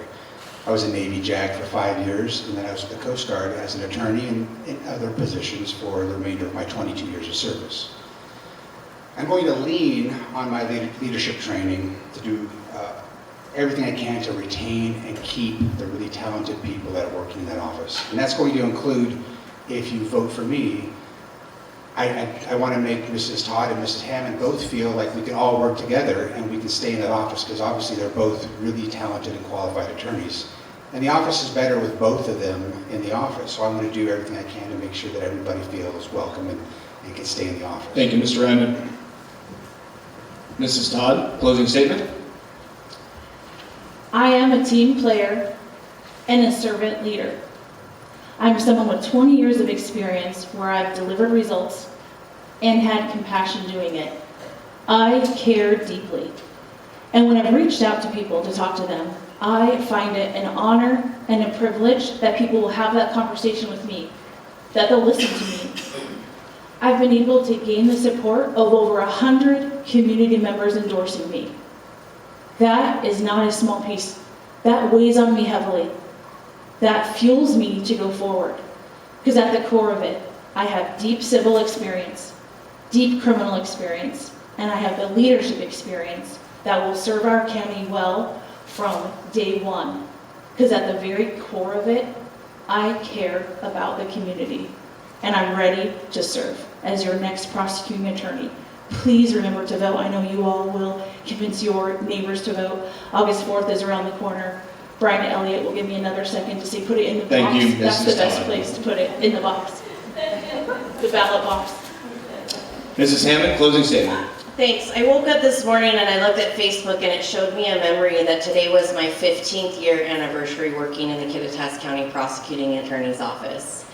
I was a Navy JAG for 5 years, and then I was with the Coast Guard as an attorney and in other positions for the remainder of my 22 years of service. I'm going to lean on my leadership training to do everything I can to retain and keep the really talented people that are working in that office. And that's going to include, if you vote for me, I want to make Mrs. Todd and Mrs. Hammond both feel like we can all work together and we can stay in that office, because obviously they're both really talented and qualified attorneys. And the office is better with both of them in the office. So I'm going to do everything I can to make sure that everybody feels welcome and can stay in the office. Thank you, Mr. Ryman. Mrs. Todd, closing statement. I am a team player and a servant leader. I'm someone with 20 years of experience where I've delivered results and had compassion doing it. I care deeply. And when I've reached out to people to talk to them, I find it an honor and a privilege that people will have that conversation with me, that they'll listen to me. I've been able to gain the support of over 100 community members endorsing me. That is not a small piece. That weighs on me heavily. That fuels me to go forward. Because at the core of it, I have deep civil experience, deep criminal experience, and I have the leadership experience that will serve our county well from day one. Because at the very core of it, I care about the community, and I'm ready to serve as your next prosecuting attorney. Please remember to vote. I know you all will convince your neighbors to vote. August 4th is around the corner. Brian Elliott will give me another second to say put it in the box. Thank you, That's Mrs. the best Todd. place to put it, in the box. The ballot box. Mrs. Hammond, closing statement. Thanks. I woke up this morning and I looked at Facebook and it showed me a memory that today was my 15th year anniversary working in the Kittitas County Prosecuting Attorney's Office.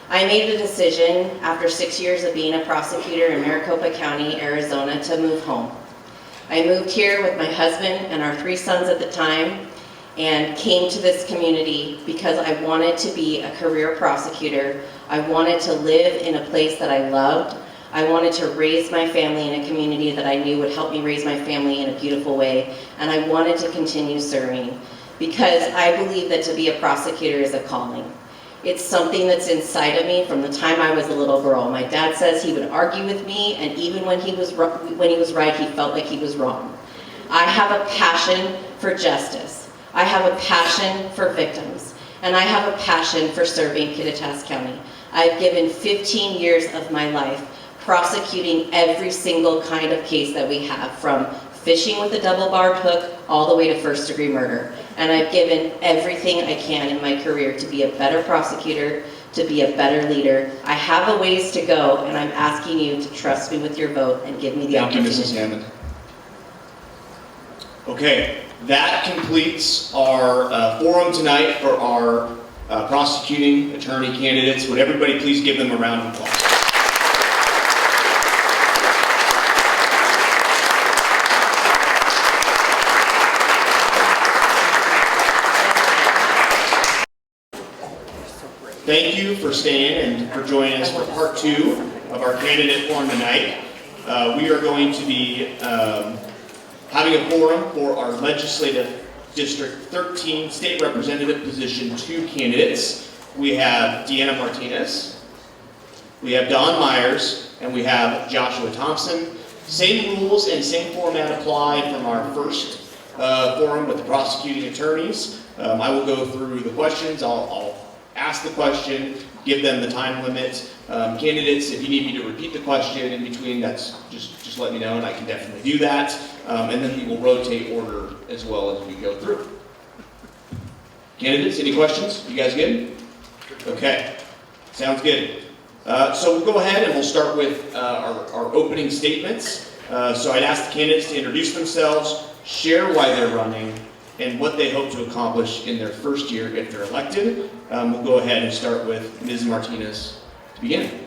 I made a decision after 6 years of being a prosecutor in Maricopa County, Arizona, to move home. I moved here with my husband and our 3 sons at the time and came to this community because I wanted to be a career prosecutor. I wanted to live in a place that I loved. I wanted to raise my family in a community that I knew would help me raise my family in a beautiful way. And I wanted to continue serving because I believe that to be a prosecutor is a calling. It's something that's inside of me from the time I was a little girl. My dad says he would argue with me, and even when he was right, he felt like he was wrong. I have a passion for justice. I have a passion for victims, and I have a passion for serving Kittitas County. I've given 15 years of my life prosecuting every single kind of case that we have, from fishing with a double-barred hook all the way to first-degree murder. and I've given everything I can in my career to be a better prosecutor, to be a better leader. I have a ways to go, and I'm asking you to trust me with your vote and give me the opportunity. Thank you, Mrs. Hammond. Okay, that completes our forum tonight for our prosecuting attorney candidates. Would everybody please give them a round of applause? Thank you for staying and for joining us for part 2 of our candidate forum tonight. We are going to be having a forum for our legislative District 13 state representative position 2 candidates. We have Deanna Martinez, we have Don Myers, and we have Joshua Thompson. Same rules and same format apply from our first forum with the prosecuting attorneys. I will go through the questions. I'll ask the question, give them the time limit. Candidates, if you need me to repeat the question in between, that's just let me know, and I can definitely do that. And then we will rotate order as well as we go through. Candidates, any questions? You guys good? Okay, sounds good. So we'll go ahead and we'll start with our opening statements. So I'd ask the candidates to introduce themselves, share why they're running, and what they hope to accomplish in their first year if they're elected. We'll go ahead and start with Ms. Martinez to begin.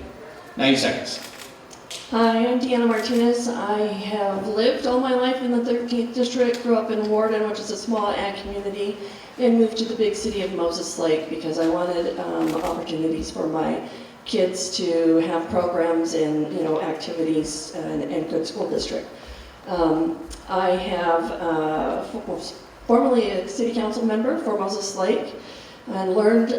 90 seconds. Hi, I'm Deanna Martinez. I have lived all my life in the 13th District, grew up in Warden, which is a small ag community, and moved to the big city of Moses Lake because I wanted opportunities for my kids to have programs and activities and good school district. I have formerly a city council member for Moses Lake, and learned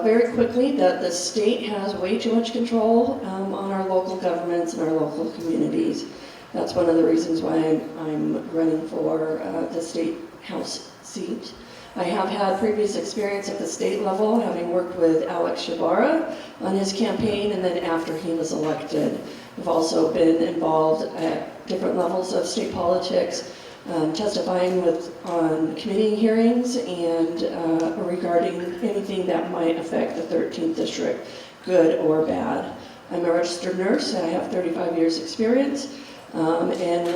very quickly that the state has way too much control on our local governments and our local communities. That's one of the reasons why I'm running for the state house seat. I have had previous experience at the state level, having worked with Alex Shabara on his campaign, and then after he was elected. I've also been involved at different levels of state politics, testifying on committee hearings and regarding anything that might affect the 13th District, good or bad. I'm a registered nurse, and I have 35 years experience, and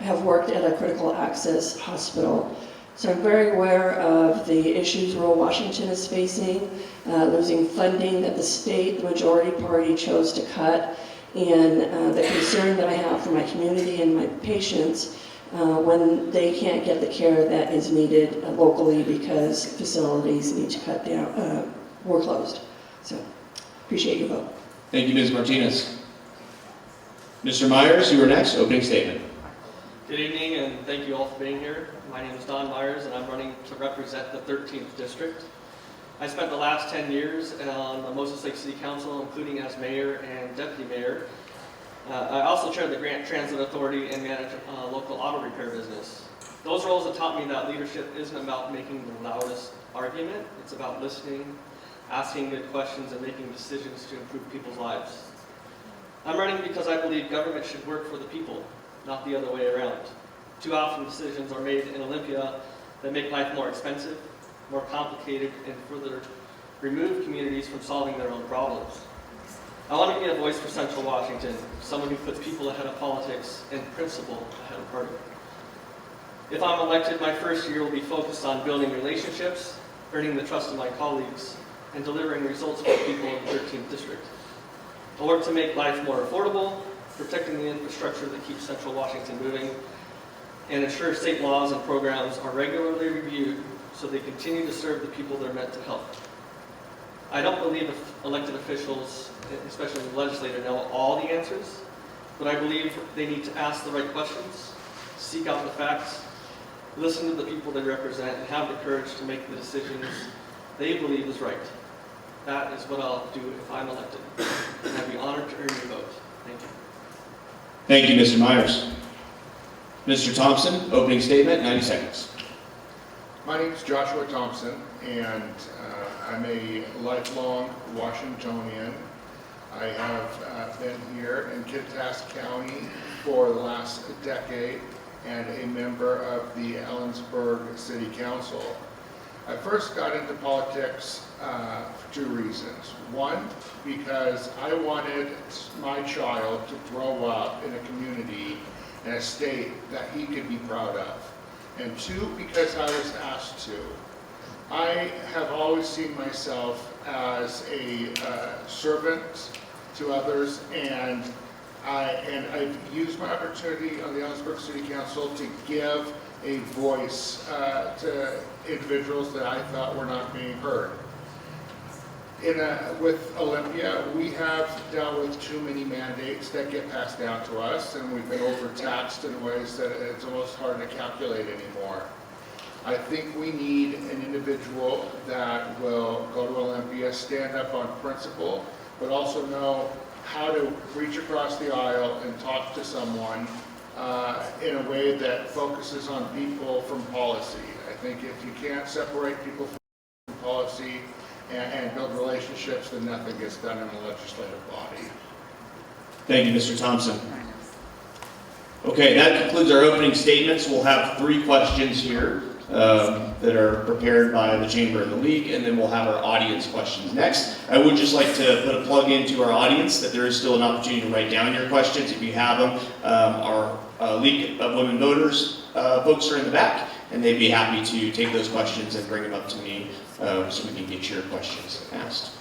have worked at a critical access hospital. So I'm very aware of the issues rural Washington is facing, losing funding that the state, the majority party, chose to cut, and the concern that I have for my community and my patients when they can't get the care that is needed locally because facilities need to cut down, were closed. So, appreciate your vote. Thank you, Ms. Martinez. Mr. Myers, you are next. Opening statement. Good evening, and thank you all for being here. My name is Don Myers, and I'm running to represent the 13th District. I spent the last 10 years on the Moses Lake City Council, including as mayor and deputy mayor. I also chair the Grant Transit Authority and manage a local auto repair business. Those roles have taught me that leadership isn't about making the loudest argument. It's about listening, asking good questions, and making decisions to improve people's lives. I'm running because I believe government should work for the people, not the other way around. Too often decisions are made in Olympia that make life more expensive, more complicated, and further remove communities from solving their own problems. I want to be a voice for Central Washington, someone who puts people ahead of politics and principle ahead of party. If I'm elected, my first year will be focused on building relationships, earning the trust of my colleagues, and delivering results for the people of the 13th District. I'll work to make life more affordable, protecting the infrastructure that keeps Central Washington moving, and ensure state laws and programs are regularly reviewed so they continue to serve the people they're meant to help. I don't believe elected officials, especially the legislature, know all the answers, but I believe they need to ask the right questions, seek out the facts, listen to the people they represent, and have the courage to make the decisions they believe is right. That is what I'll do if I'm elected, and I'd be honored to earn your vote. Thank you. Thank you, Mr. Myers. Mr. Thompson, opening statement, 90 seconds. My name is Joshua Thompson, and I'm a lifelong Washingtonian. I have been here in Kittitas County for the last decade, and a member of the Ellensburg City Council. I first got into politics for 2 reasons. One, because I wanted my child to grow up in a community, in a state that he could be proud of. And 2, because I was asked to. I have always seen myself as a servant to others, and I've used my opportunity on the Ellensburg City Council to give a voice to individuals that I thought were not being heard. With Olympia, we have dealt with too many mandates that get passed down to us, and we've been overtaxed in ways that it's almost hard to calculate anymore. I think we need an individual that will go to Olympia, stand up on principle, but also know how to reach across the aisle and talk to someone in a way that focuses on people from policy. I think if you can't separate people from policy and build relationships, then nothing gets done in the legislative body. Thank you, Mr. Thompson. Okay, that concludes our opening statements. We'll have 3 questions here that are prepared by the Chamber and the League, and then we'll have our audience questions next. I would just like to put a plug into our audience that there is still an opportunity to write down your questions if you have them. Our League of Women Voters folks are in the back, and they'd be happy to take those questions and bring them up to me so we can get your questions asked.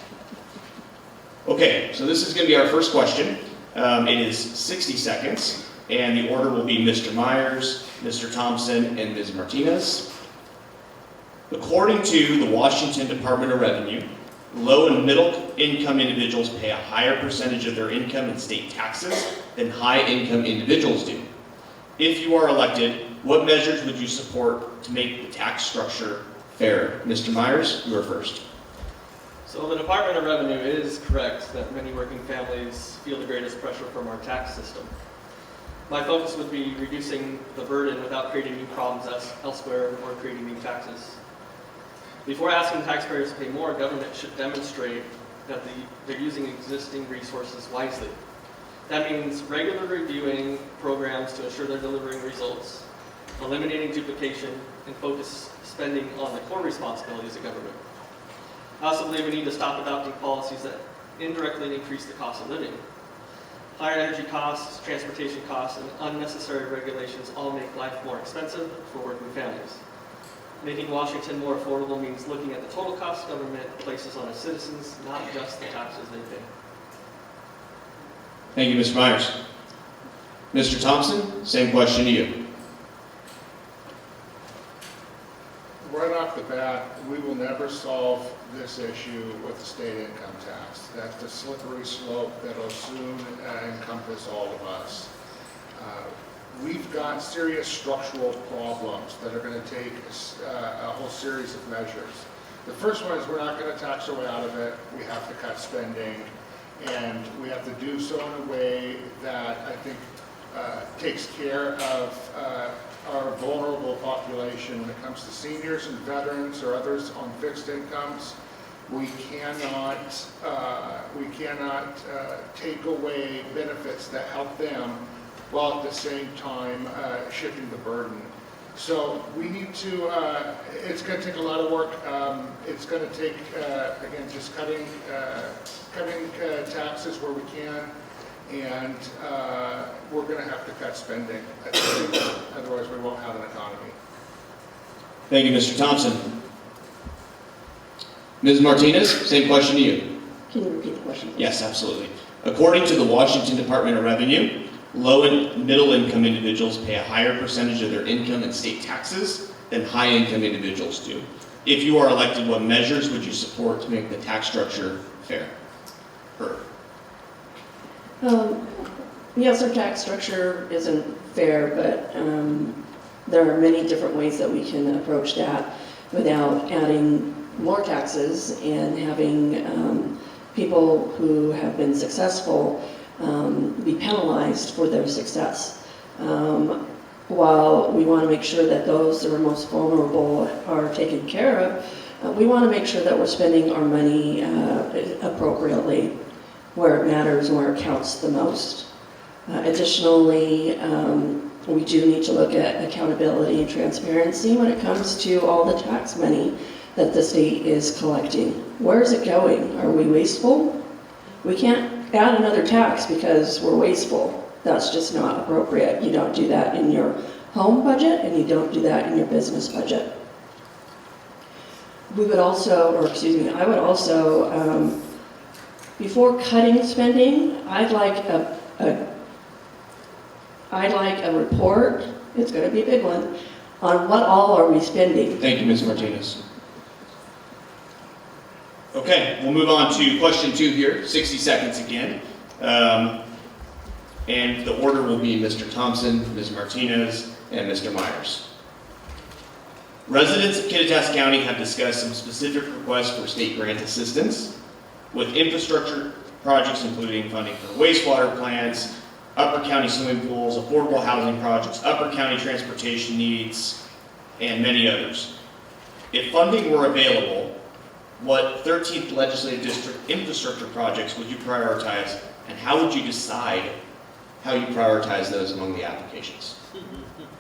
Okay, so this is going to be our first question. It is 60 seconds, and the order will be Mr. Myers, Mr. Thompson, and Ms. Martinez. According to the Washington Department of Revenue, low and middle income individuals pay a higher percentage of their income in state taxes than high income individuals do. If you are elected, what measures would you support to make the tax structure fair? Mr. Myers, you are first. So the Department of Revenue is correct that many working families feel the greatest pressure from our tax system. My focus would be reducing the burden without creating new problems elsewhere or creating new taxes. Before asking taxpayers to pay more, government should demonstrate that they're using existing resources wisely. That means regularly reviewing programs to ensure they're delivering results, eliminating duplication, and focus spending on the core responsibilities of government. I also believe we need to stop adopting policies that indirectly increase the cost of living. Higher energy costs, transportation costs, and unnecessary regulations all make life more expensive for working families. Making Washington more affordable means looking at the total cost government places on its citizens, not just the taxes they pay. Thank you, Mr. Myers. Mr. Thompson, same question to you. Right off the bat, we will never solve this issue with the state income tax. That's the slippery slope that'll soon encompass all of us. We've got serious structural problems that are going to take a whole series of measures. The first one is we're not going to tax our way out of it. We have to cut spending, and we have to do so in a way that I think takes care of our vulnerable population when it comes to seniors and veterans or others on fixed incomes. We cannot take away benefits that help them while at the same time shifting the burden. So we need to, it's going to take a lot of work. It's going to take, again, just cutting taxes where we can, and we're going to have to cut spending. Otherwise, we won't have an economy. Thank you, Mr. Thompson. Ms. Martinez, same question to you. Can you repeat the question, please? Yes, absolutely. According to the Washington Department of Revenue, low and middle income individuals pay a higher percentage of their income in state taxes than high income individuals do. If you are elected, what measures would you support to make the tax structure fair? Yes, our tax structure isn't fair, but there are many different ways that we can approach that without adding more taxes and having people who have been successful be penalized for their success. While we want to make sure that those that are most vulnerable are taken care of, we want to make sure that we're spending our money appropriately where it matters and where it counts the most. Additionally, We do need to look at accountability and transparency when it comes to all the tax money that the state is collecting. Where is it going? Are we wasteful? We can't add another tax because we're wasteful. That's just not appropriate. You don't do that in your home budget, and you don't do that in your business budget. We would also, or excuse me, I would also, before cutting spending, I'd like a report, it's going to be a big one, on what all are we spending. Thank you, Ms. Martinez. Okay, we'll move on to question 2 here, 60 seconds again. And the order will be Mr. Thompson, Ms. Martinez, and Mr. Myers. Residents of Kittitas County have discussed some specific requests for state grant assistance with infrastructure projects including funding for wastewater plants, Upper County swimming pools, affordable housing projects, Upper County transportation needs, and many others. If funding were available, what 13th Legislative District infrastructure projects would you prioritize, and how would you decide how you prioritize those among the applications?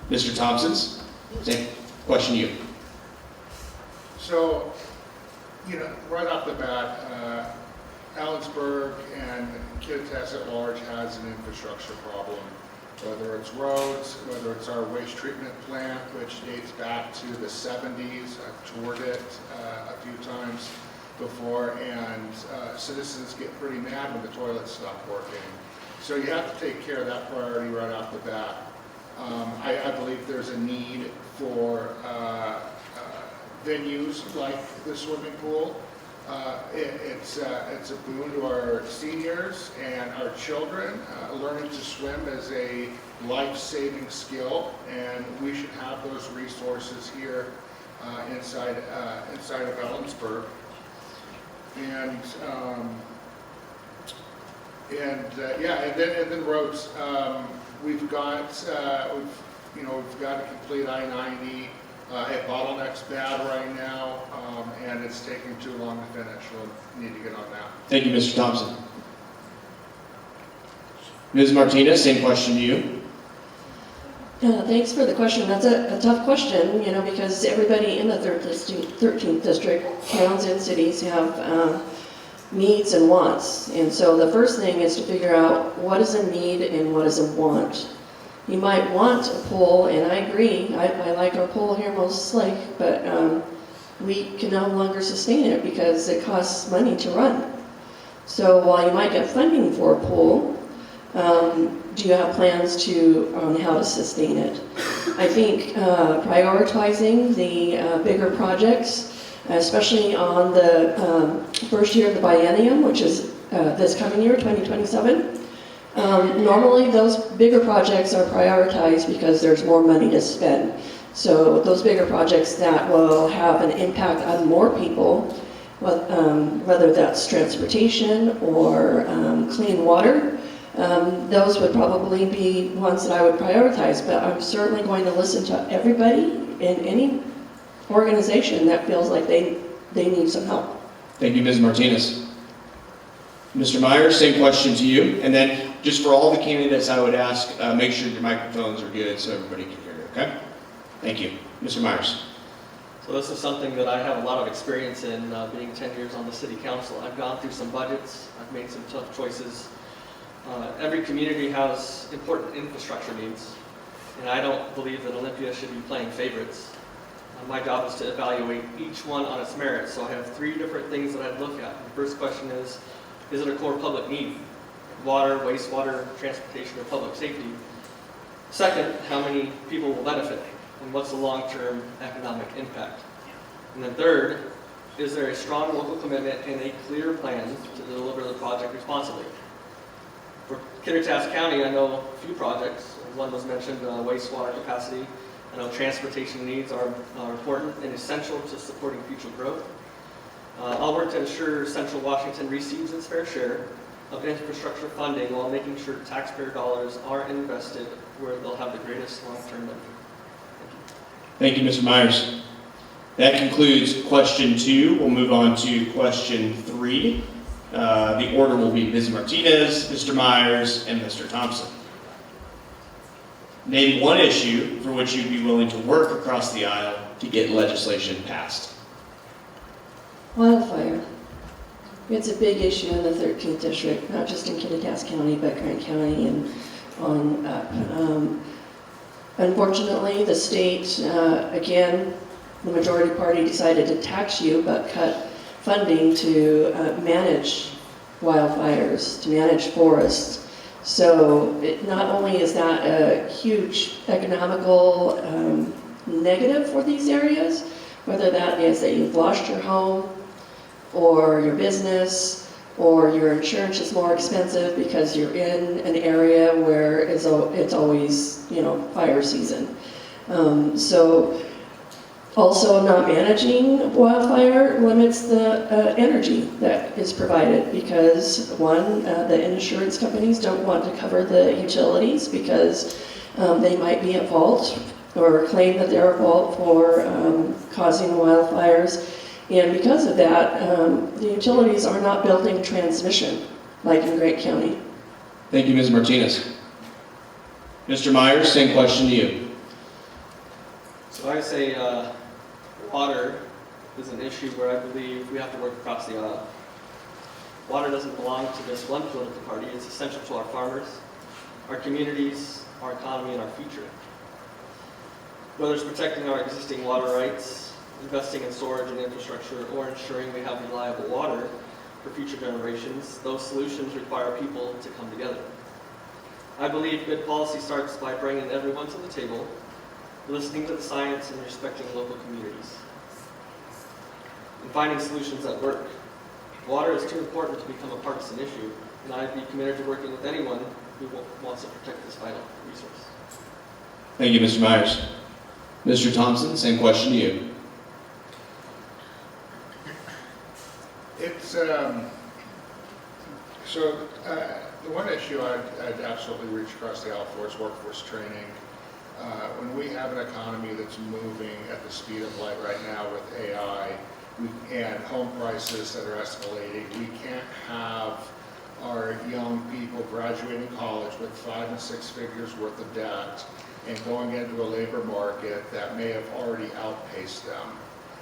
Mr. Thompson's, same question to you. So, right off the bat, Ellensburg and Kittitas at large has an infrastructure problem, whether it's roads, whether it's our waste treatment plant, which dates back to the 70s. I've toured it a few times before, and citizens get pretty mad when the toilets stop working. So you have to take care of that priority right off the bat. I believe there's a need for venues like the swimming pool. It's a boon to our seniors and our children. Learning to swim is a life-saving skill, and we should have those resources here inside of Ellensburg. And then roads. We've got to complete I-90. It bottlenecks bad right now, and it's taking too long to finish. We'll need to get on that. Thank you, Mr. Thompson. Ms. Martinez, same question to you. Thanks for the question. That's a tough question, because everybody in the 13th district, towns and cities have needs and wants. And so the first thing is to figure out what is a need and what is a want. You might want a pool, and I agree, I like our pool here, Moses Lake, but we can no longer sustain it because it costs money to run. So while you might get funding for a pool, do you have plans on how to sustain it? I think prioritizing the bigger projects, especially on the first year of the biennium, which is this coming year, 2027. Normally those bigger projects are prioritized because there's more money to spend. So those bigger projects that will have an impact on more people, whether that's transportation or clean water, those would probably be ones that I would prioritize. But I'm certainly going to listen to everybody in any organization that feels like they need some help. Thank you, Ms. Martinez. Mr. Myers, same question to you. And then just for all the candidates, I would ask, make sure your microphones are good so everybody can hear you, okay? Thank you. Mr. Myers. So this is something that I have a lot of experience in, being 10 years on the city council. I've gone through some budgets, I've made some tough choices. Every community has important infrastructure needs, and I don't believe that Olympia should be playing favorites. My job is to evaluate each one on its merits, so I have 3 different things that I'd look at. The first question is it a core public need? Water, wastewater, transportation, or public safety? Second, how many people will benefit? And what's the long-term economic impact? And then third, is there a strong local commitment and a clear plan to deliver the project responsibly? For Kittitas County, I know a few projects. One was mentioned, wastewater capacity. I know transportation needs are important and essential to supporting future growth. I'll work to ensure Central Washington receives its fair share of infrastructure funding while making sure taxpayer dollars are invested where they'll have the greatest long-term benefit. Thank you, Mr. Myers. That concludes question 2. We'll move on to question 3. The order will be Ms. Martinez, Mr. Myers, and Mr. Thompson. Name one issue for which you'd be willing to work across the aisle to get legislation passed. Wildfire. It's a big issue in the 13th district, not just in Kittitas County, but Grant County and on up. Unfortunately, the state, again, the majority party decided to tax you, but cut funding to manage wildfires, to manage forests. So not only is that a huge economical negative for these areas, whether that is that you've lost your home or your business, or your insurance is more expensive because you're in an area where it's always, fire season. So also not managing wildfire limits the energy that is provided because one, the insurance companies don't want to cover the utilities because they might be at fault or claim that they're at fault for causing the wildfires. And because of that, the utilities are not building transmission like in Grant County. Thank you, Ms. Martinez. Mr. Myers, same question to you. So I say water is an issue where I believe we have to work across the aisle. Water doesn't belong to just one political party. It's essential to our farmers, our communities, our economy, and our future. Whether it's protecting our existing water rights, investing in storage and infrastructure, or ensuring we have reliable water for future generations, those solutions require people to come together. I believe good policy starts by bringing everyone to the table, listening to the science, and respecting local communities, and finding solutions that work. Water is too important to become a partisan issue, and I'd be committed to working with anyone who wants to protect this vital resource. Thank you, Mr. Myers. Mr. Thompson, same question to you. It's, the one issue I'd absolutely reach across the aisle for is workforce training. When we have an economy that's moving at the speed of light right now with AI and home prices that are escalating, we can't have our young people graduating college with 5 and 6 figures worth of debt and going into a labor market that may have already outpaced them.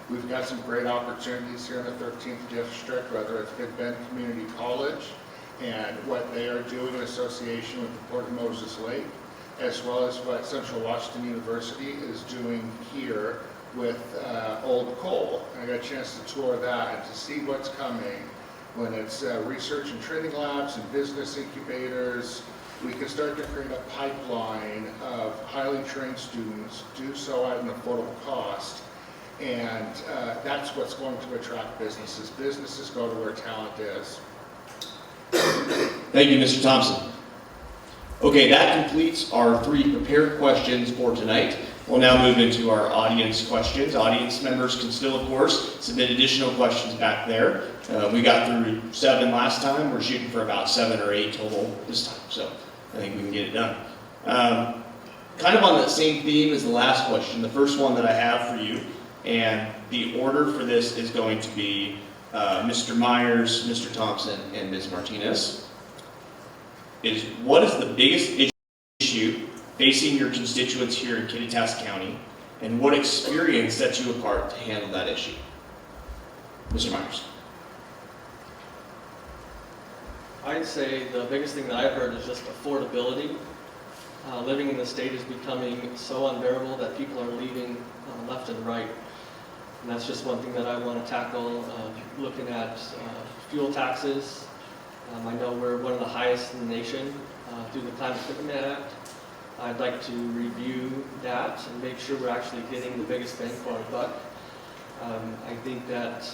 We've got some great opportunities here in the 13th district, whether it's Big Bend Community College and what they are doing in association with the Port of Moses Lake, as well as what Central Washington University is doing here with Old Coal. I got a chance to tour that and to see what's coming when it's research and training labs and business incubators. We can start to create a pipeline of highly trained students, do so at an affordable cost. And that's what's going to attract businesses. Businesses go to where talent is. Thank you, Mr. Thompson. Okay, that completes our 3 prepared questions for tonight. We'll now move into our audience questions. Audience members can still, of course, submit additional questions back there. We got through 7 last time. We're shooting for about 7 or 8 total this time, so I think we can get it done. Kind of on that same theme as the last question, the first one that I have for you, and the order for this is going to be Mr. Myers, Mr. Thompson, and Ms. Martinez, is what is the biggest issue facing your constituents here in Kittitas County, and what experience sets you apart to handle that issue? Mr. Myers. I'd say the biggest thing that I've heard is just affordability. Living in the state is becoming so unbearable that people are leaving left and right. And that's just one thing that I want to tackle, looking at fuel taxes. I know we're one of the highest in the nation through the Climate Commitment Act. I'd like to review that and make sure we're actually getting the biggest bang for our buck. I think that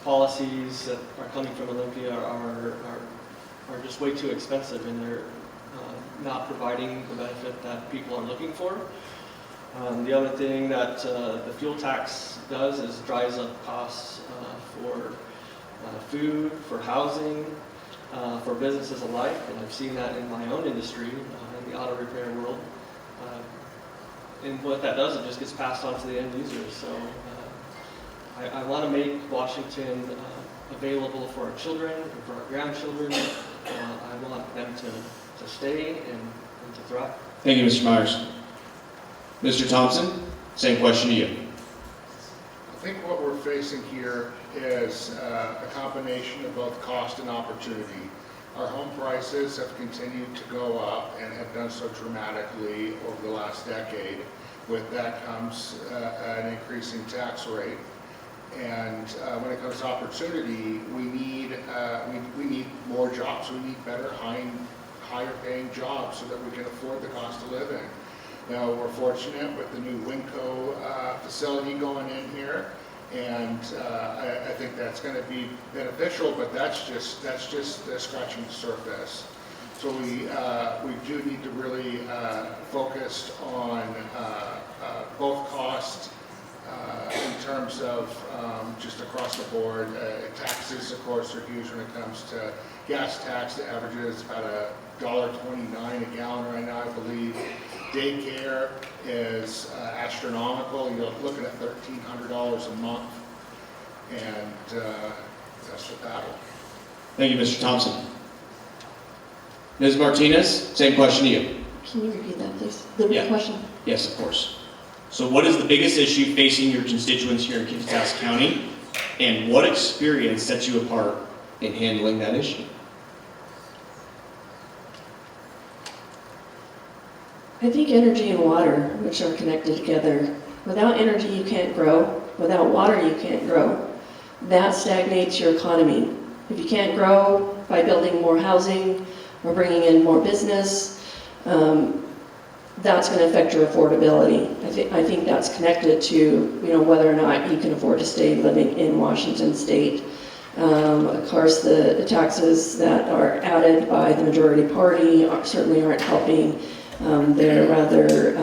policies that are coming from Olympia are just way too expensive, and they're not providing the benefit that people are looking for. The other thing that the fuel tax does is drives up costs for food, for housing, for businesses alike, and I've seen that in my own industry, in the auto repair world. And what that does, it just gets passed on to the end users. So I want to make Washington available for our children and for our grandchildren. I want them to stay and to thrive. Thank you, Mr. Myers. Mr. Thompson, same question to you. I think what we're facing here is a combination of both cost and opportunity. Our home prices have continued to go up and have done so dramatically over the last decade. With that comes an increasing tax rate. And when it comes to opportunity, we need more jobs. We need better, higher paying jobs so that we can afford the cost of living. Now, we're fortunate with the new Winco facility going in here, and I think that's going to be beneficial, but that's just scratching the surface. So we do need to really focus on both cost in terms of just across the board. Taxes, of course, are huge when it comes to gas tax. The average is about $1.29 a gallon right now, I believe. Daycare is astronomical. You're looking at $1,300 a month, and that's the battle. Thank you, Mr. Thompson. Ms. Martinez, same question to you. Can you repeat that, please? The Yeah. question? Yes, of course. So what is the biggest issue facing your constituents here in Kittitas County, and what experience sets you apart in handling that issue? I think energy and water, which are connected together. Without energy, you can't grow. Without water, you can't grow. That stagnates your economy. If you can't grow by building more housing or bringing in more business, that's going to affect your affordability. I think that's connected to whether or not you can afford to stay living in Washington State. Of course, the taxes that are added by the majority party certainly aren't helping. They're rather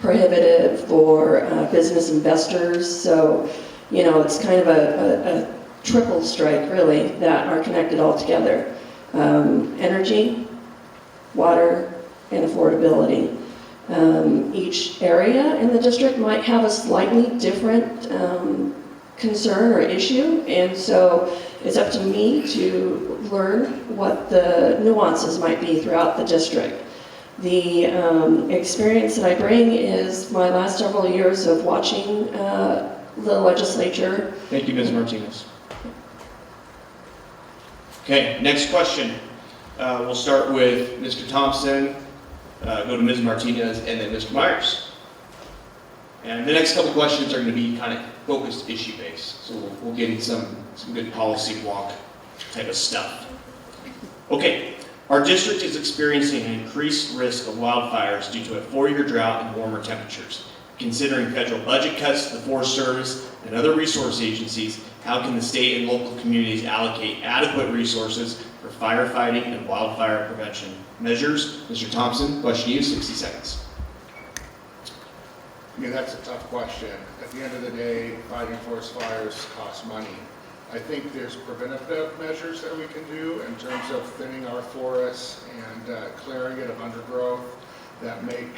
prohibitive for business investors. So, it's kind of a triple strike, really, that are connected all together. Energy, water, and affordability. Each area in the district might have a slightly different concern or issue, and so it's up to me to learn what the nuances might be throughout the district. The experience that I bring is my last several years of watching the legislature. Thank you, Ms. Martinez. Okay, next question. We'll start with Mr. Thompson, go to Ms. Martinez, and then Mr. Myers. And the next couple questions are going to be kind of focused issue-based, so we'll get into some good policy walk type of stuff. Okay, our district is experiencing an increased risk of wildfires due to a 4-year drought and warmer temperatures. Considering federal budget cuts to the Forest Service and other resource agencies, how can the state and local communities allocate adequate resources for firefighting and wildfire prevention measures? Mr. Thompson, question to you, 60 seconds. I mean, that's a tough question. At the end of the day, fighting forest fires costs money. I think there's preventative measures that we can do in terms of thinning our forests and clearing it of undergrowth that make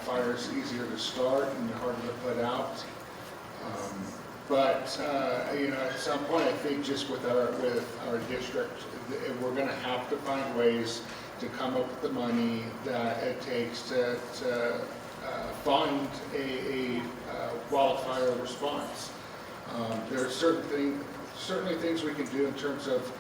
fires easier to start and harder to put out. But at some point, I think just with our district, we're going to have to find ways to come up with the money that it takes to fund a wildfire response. There are certainly things we can do in terms of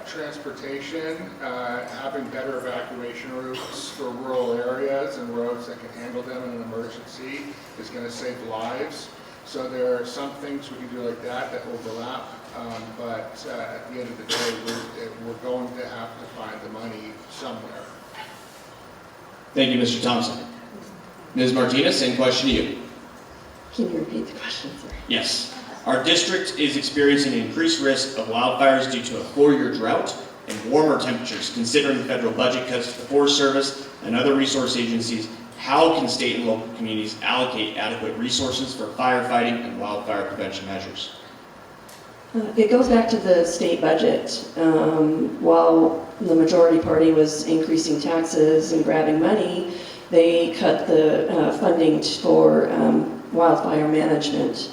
transportation, having better evacuation routes for rural areas and roads that can handle them in an emergency is going to save lives. So there are some things we can do like that overlap, but at the end of the day, we're going to have to find the money somewhere. Thank you, Mr. Thompson. Ms. Martinez, same question to you. Can you repeat the question, sir? Yes. Our district is experiencing an increased risk of wildfires due to a 4-year drought and warmer temperatures. Considering federal budget cuts to the Forest Service and other resource agencies, how can state and local communities allocate adequate resources for firefighting and wildfire prevention measures? It goes back to the state budget. While the majority party was increasing taxes and grabbing money, they cut the funding for wildfire management.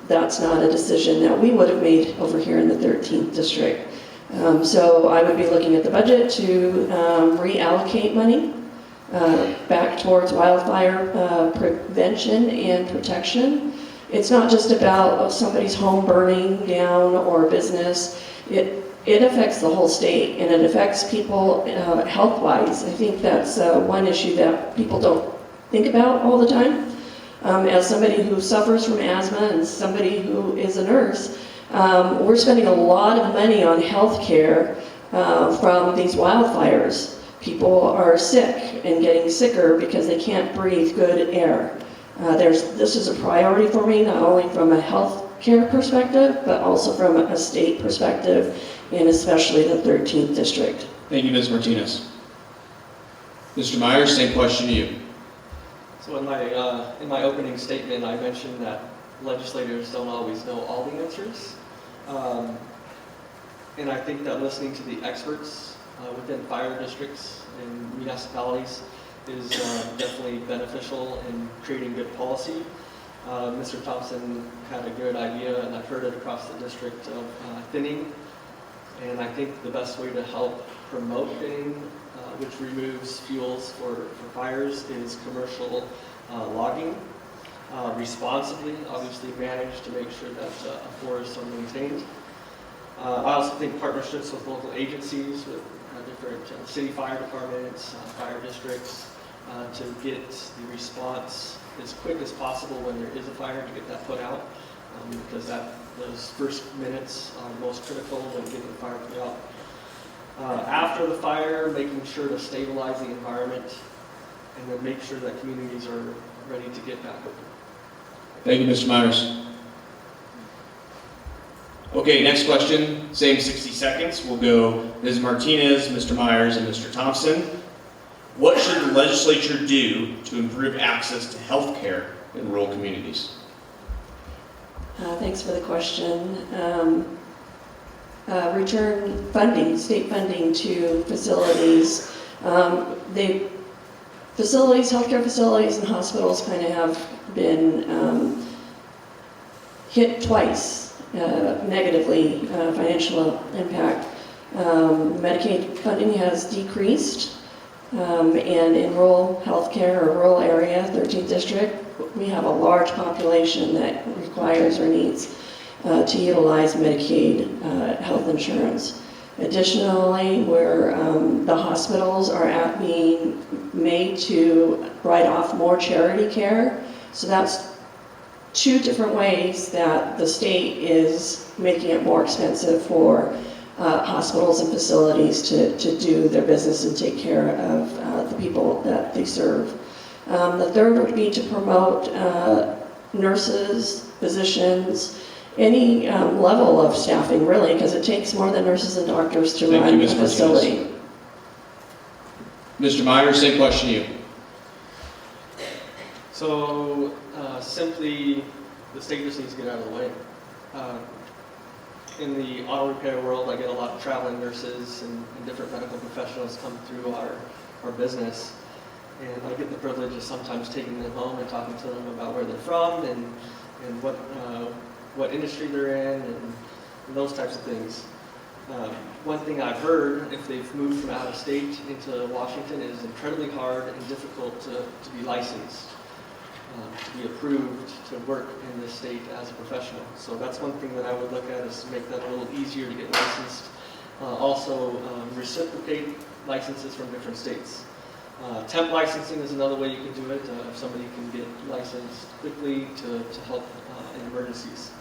That's not a decision that we would have made over here in the 13th district. So I would be looking at the budget to reallocate money back towards wildfire prevention and protection. It's not just about somebody's home burning down or business. It affects the whole state, and it affects people health-wise. I think that's one issue that people don't think about all the time. As somebody who suffers from asthma and somebody who is a nurse, we're spending a lot of money on health care from these wildfires. People are sick and getting sicker because they can't breathe good air. This is a priority for me, not only from a health care perspective, but also from a state perspective, and especially the 13th district. Thank you, Ms. Martinez. Mr. Myers, same question to you. So in my opening statement, I mentioned that legislators don't always know all the answers. And I think that listening to the experts within fire districts and municipalities is definitely beneficial in creating good policy. Mr. Thompson had a good idea, and I've heard it across the district, of thinning. And I think the best way to help promote thinning, which removes fuels for fires, is commercial logging. Responsibly, obviously managed to make sure that forests are maintained. I also think partnerships with local agencies, with different city fire departments, fire districts, to get the response as quick as possible when there is a fire, to get that put out, because those first minutes are most critical when getting the fire put out. After the fire, making sure to stabilize the environment, and then make sure that communities are ready to get back open. Thank you, Mr. Myers. Okay, next question, same 60 seconds. We'll go Ms. Martinez, Mr. Myers, and Mr. Thompson. What should the legislature do to improve access to health care in rural communities? Thanks for the question. Return funding, state funding to facilities. Healthcare facilities and hospitals kind of have been hit twice negatively, financial impact. Medicaid funding has decreased, and in rural healthcare or rural area, 13th district, we have a large population that requires or needs to utilize Medicaid health insurance. Additionally, where the hospitals are being made to write off more charity care, so that's two different ways that the state is making it more expensive for hospitals and facilities to do their business and take care of the people that they serve. The third would be to promote nurses, physicians, any level of staffing really, because it takes more than nurses and doctors to run a facility. Mr. Myers, same question to you. So simply, the state just needs to get out of the way. In the auto repair world, I get a lot of traveling nurses and different medical professionals come through our business. And I get the privilege of sometimes taking them home and talking to them about where they're from and what industry they're in and those types of things. One thing I've heard, if they've moved from out of state into Washington, it is incredibly hard and difficult to be licensed, to be approved to work in this state as a professional. So that's one thing that I would look at, is to make that a little easier to get licensed. Also, reciprocate licenses from different states. Temp licensing is another way you can do it, if somebody can get licensed quickly to help in emergencies.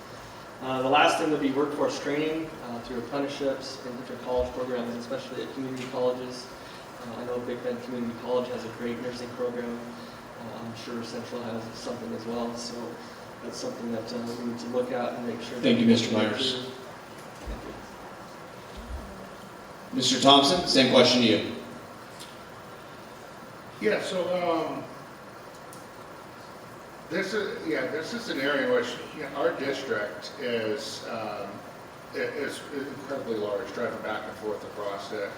The last thing would be workforce training through apprenticeships and different college programs, especially at community colleges. I know Big Bend Community College has a great nursing program. I'm sure Central has something as well, so that's something that we need to look at and make sure. Thank you, Mr. Myers. Mr. Thompson, same question to you. Yeah, so this is an area in which our district is incredibly large, driving back and forth across it.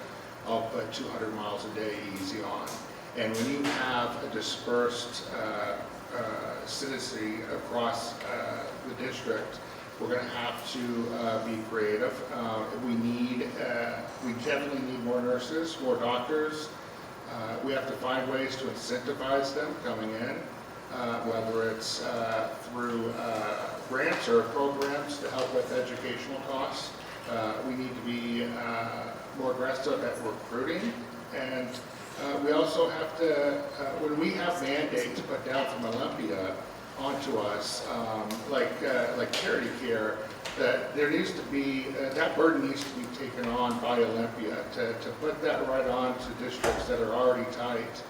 I'll put 200 miles a day easy on. And when you have a dispersed citizenry across the district, we're going to have to be creative. We definitely need more nurses, more doctors. We have to find ways to incentivize them coming in, whether it's through grants or programs to help with educational costs. We need to be more aggressive at recruiting, and we also have to, when we have mandates put down from Olympia onto us, like charity care, that there needs to be, that burden needs to be taken on by Olympia. To put that right on to districts that are already tight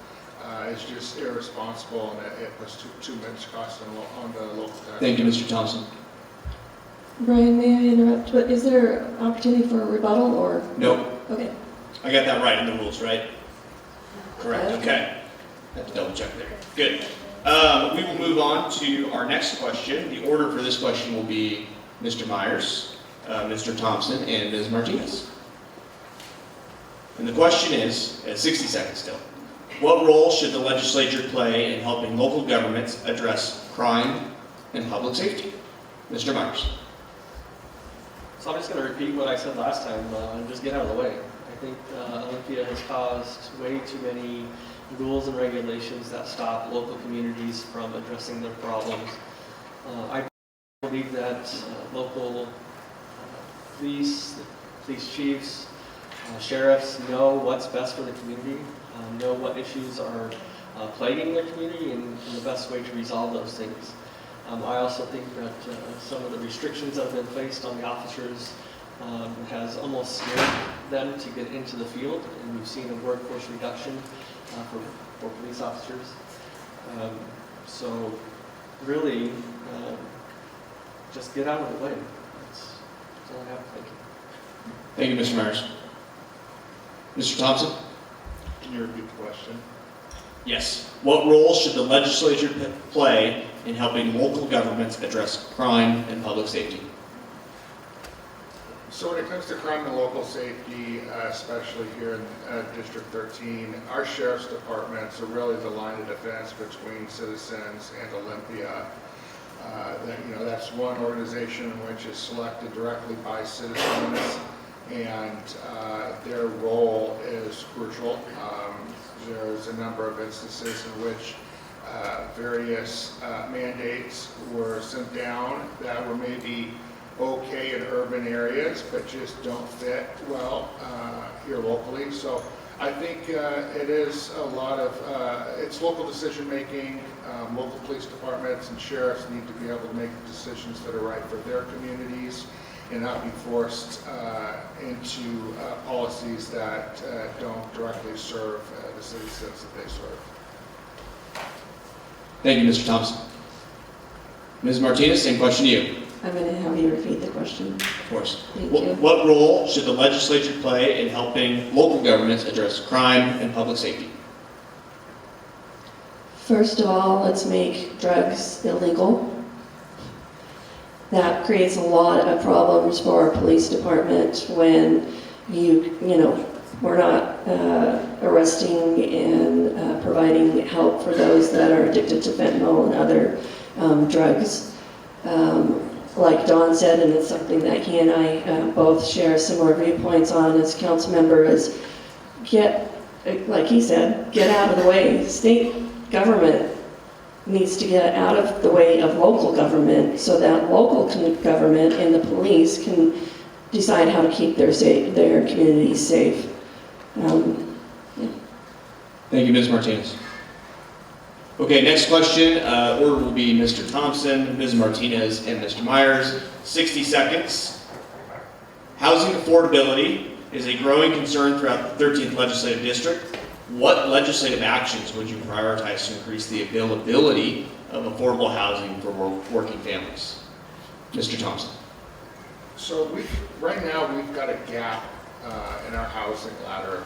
is just irresponsible, and it puts too much cost on the local tax. Thank you, Mr. Thompson. Brian, may I interrupt? But is there opportunity for a rebuttal or? Nope. Okay. I got that right in the rules, right? Correct, okay. Have to double check there. Good. We will move on to our next question. The order for this question will be Mr. Myers, Mr. Thompson, and Ms. Martinez. And the question is, at 60 seconds still, what role should the legislature play in helping local governments address crime and public safety? Mr. Myers. So I'm just going to repeat what I said last time and just get out of the way. I think Olympia has caused way too many rules and regulations that stop local communities from addressing their problems. I believe that local police chiefs, sheriffs know what's best for the community, know what issues are plaguing their community, and the best way to resolve those things. I also think that some of the restrictions that have been placed on the officers has almost scared them to get into the field, and we've seen a workforce reduction for police officers. So really, just get out of the way. That's all I have. Thank you. Thank you, Mr. Myers. Mr. Thompson? Can you repeat the question? Yes. What role should the legislature play in helping local governments address crime and public safety? So when it comes to crime and local safety, especially here in District 13, our sheriff's departments are really the line of defense between citizens and Olympia. That's one organization which is selected directly by citizens, and their role is crucial. There's a number of instances in which various mandates were sent down that were maybe okay in urban areas, but just don't fit well here locally. So I think it is a lot of, it's local decision making. Local police departments and sheriffs need to be able to make decisions that are right for their communities and not be forced into policies that don't directly serve the citizens that they serve. Thank you, Mr. Thompson. Ms. Martinez, same question to you. I'm going to have you repeat the question. Of course. Thank you. What role should the legislature play in helping local governments address crime and public safety? First of all, let's make drugs illegal. That creates a lot of problems for our police department when we're not arresting and providing help for those that are addicted to fentanyl and other drugs. Like Don said, and it's something that he and I both share similar viewpoints on as council member, is like he said, get out of the way. State government needs to get out of the way of local government so that local government and the police can decide how to keep their communities safe. Thank you, Ms. Martinez. Okay, next question. Order will be Mr. Thompson, Ms. Martinez, and Mr. Myers. 60 seconds. Housing affordability is a growing concern throughout the 13th Legislative District. What legislative actions would you prioritize to increase the availability of affordable housing for working families? Mr. Thompson. So right now we've got a gap in our housing ladder.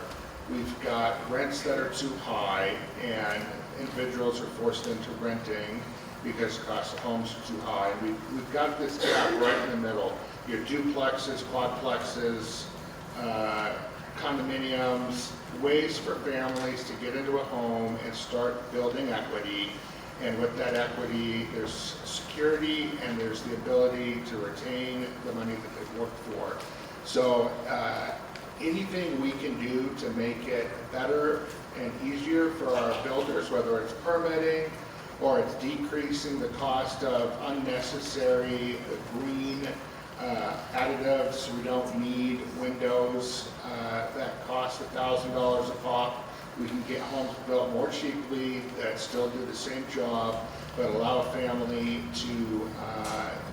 We've got rents that are too high, and individuals are forced into renting because the cost of homes are too high. And we've got this gap right in the middle. Your duplexes, quadplexes, condominiums, ways for families to get into a home and start building equity. And with that equity, there's security and there's the ability to retain the money that they've worked for. So anything we can do to make it better and easier for our builders, whether it's permitting or it's decreasing the cost of unnecessary green additives. We don't need windows that cost $1,000 a pop. We can get homes built more cheaply that still do the same job, but allow a family to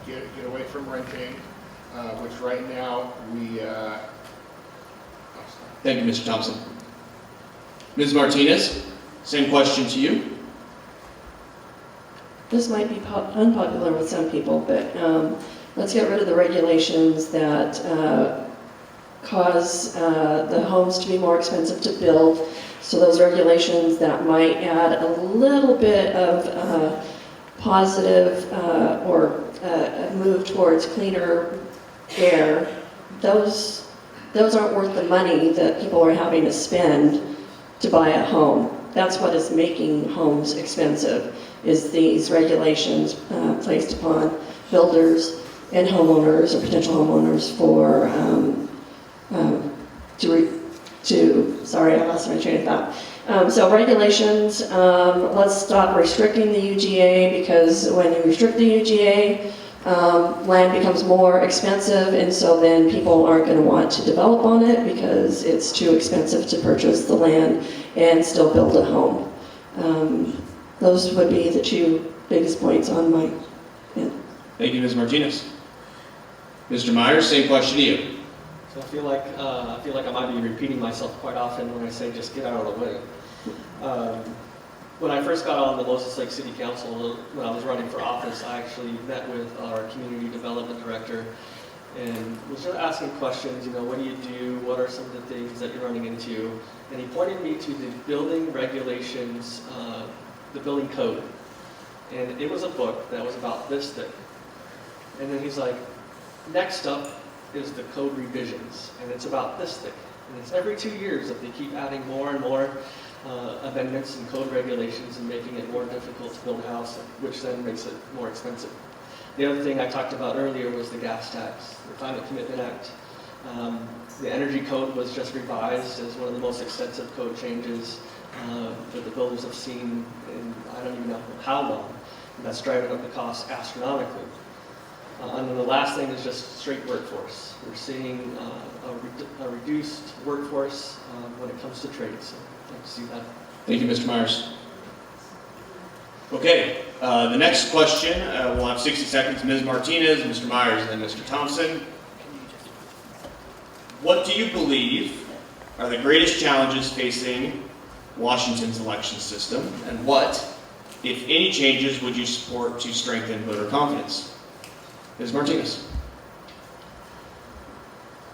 get away from renting, which right now we... Thank you, Mr. Thompson. Ms. Martinez, same question to you. This might be unpopular with some people, but let's get rid of the regulations that cause the homes to be more expensive to build. So those regulations that might add a little bit of positive or a move towards cleaner air, those aren't worth the money that people are having to spend to buy a home. That's what is making homes expensive, is these regulations placed upon builders and homeowners or potential homeowners for sorry, I lost my train of thought. So regulations, let's stop restricting the UGA, because when you restrict the UGA, land becomes more expensive, and so then people aren't going to want to develop on it because it's too expensive to purchase the land and still build a home. Those would be the two biggest points on my end. Thank you, Ms. Martinez. Mr. Myers, same question to you. So I feel like I might be repeating myself quite often when I say just get out of the way. When I first got on the Moses Lake City Council, when I was running for office, I actually met with our community development director and was just asking questions, what do you do? What are some of the things that you're running into? And he pointed me to the building regulations, the building code. And it was a book that was about this thick. And then he's like, next up is the code revisions, and it's about this thick. And it's every 2 years that they keep adding more and more amendments and code regulations and making it more difficult to build a house, which then makes it more expensive. The other thing I talked about earlier was the gas tax, the Climate Commitment Act. The Energy Code was just revised as one of the most extensive code changes that the builders have seen in I don't even know how long. And that's driving up the cost astronomically. And then the last thing is just straight workforce. We're seeing a reduced workforce when it comes to trades. So I'd like to see that. Thank you, Mr. Myers. Okay, the next question, we'll have 60 seconds. Ms. Martinez, Mr. Myers, and then Mr. Thompson. What do you believe are the greatest challenges facing Washington's election system, and what, if any, changes would you support to strengthen voter confidence? Ms. Martinez.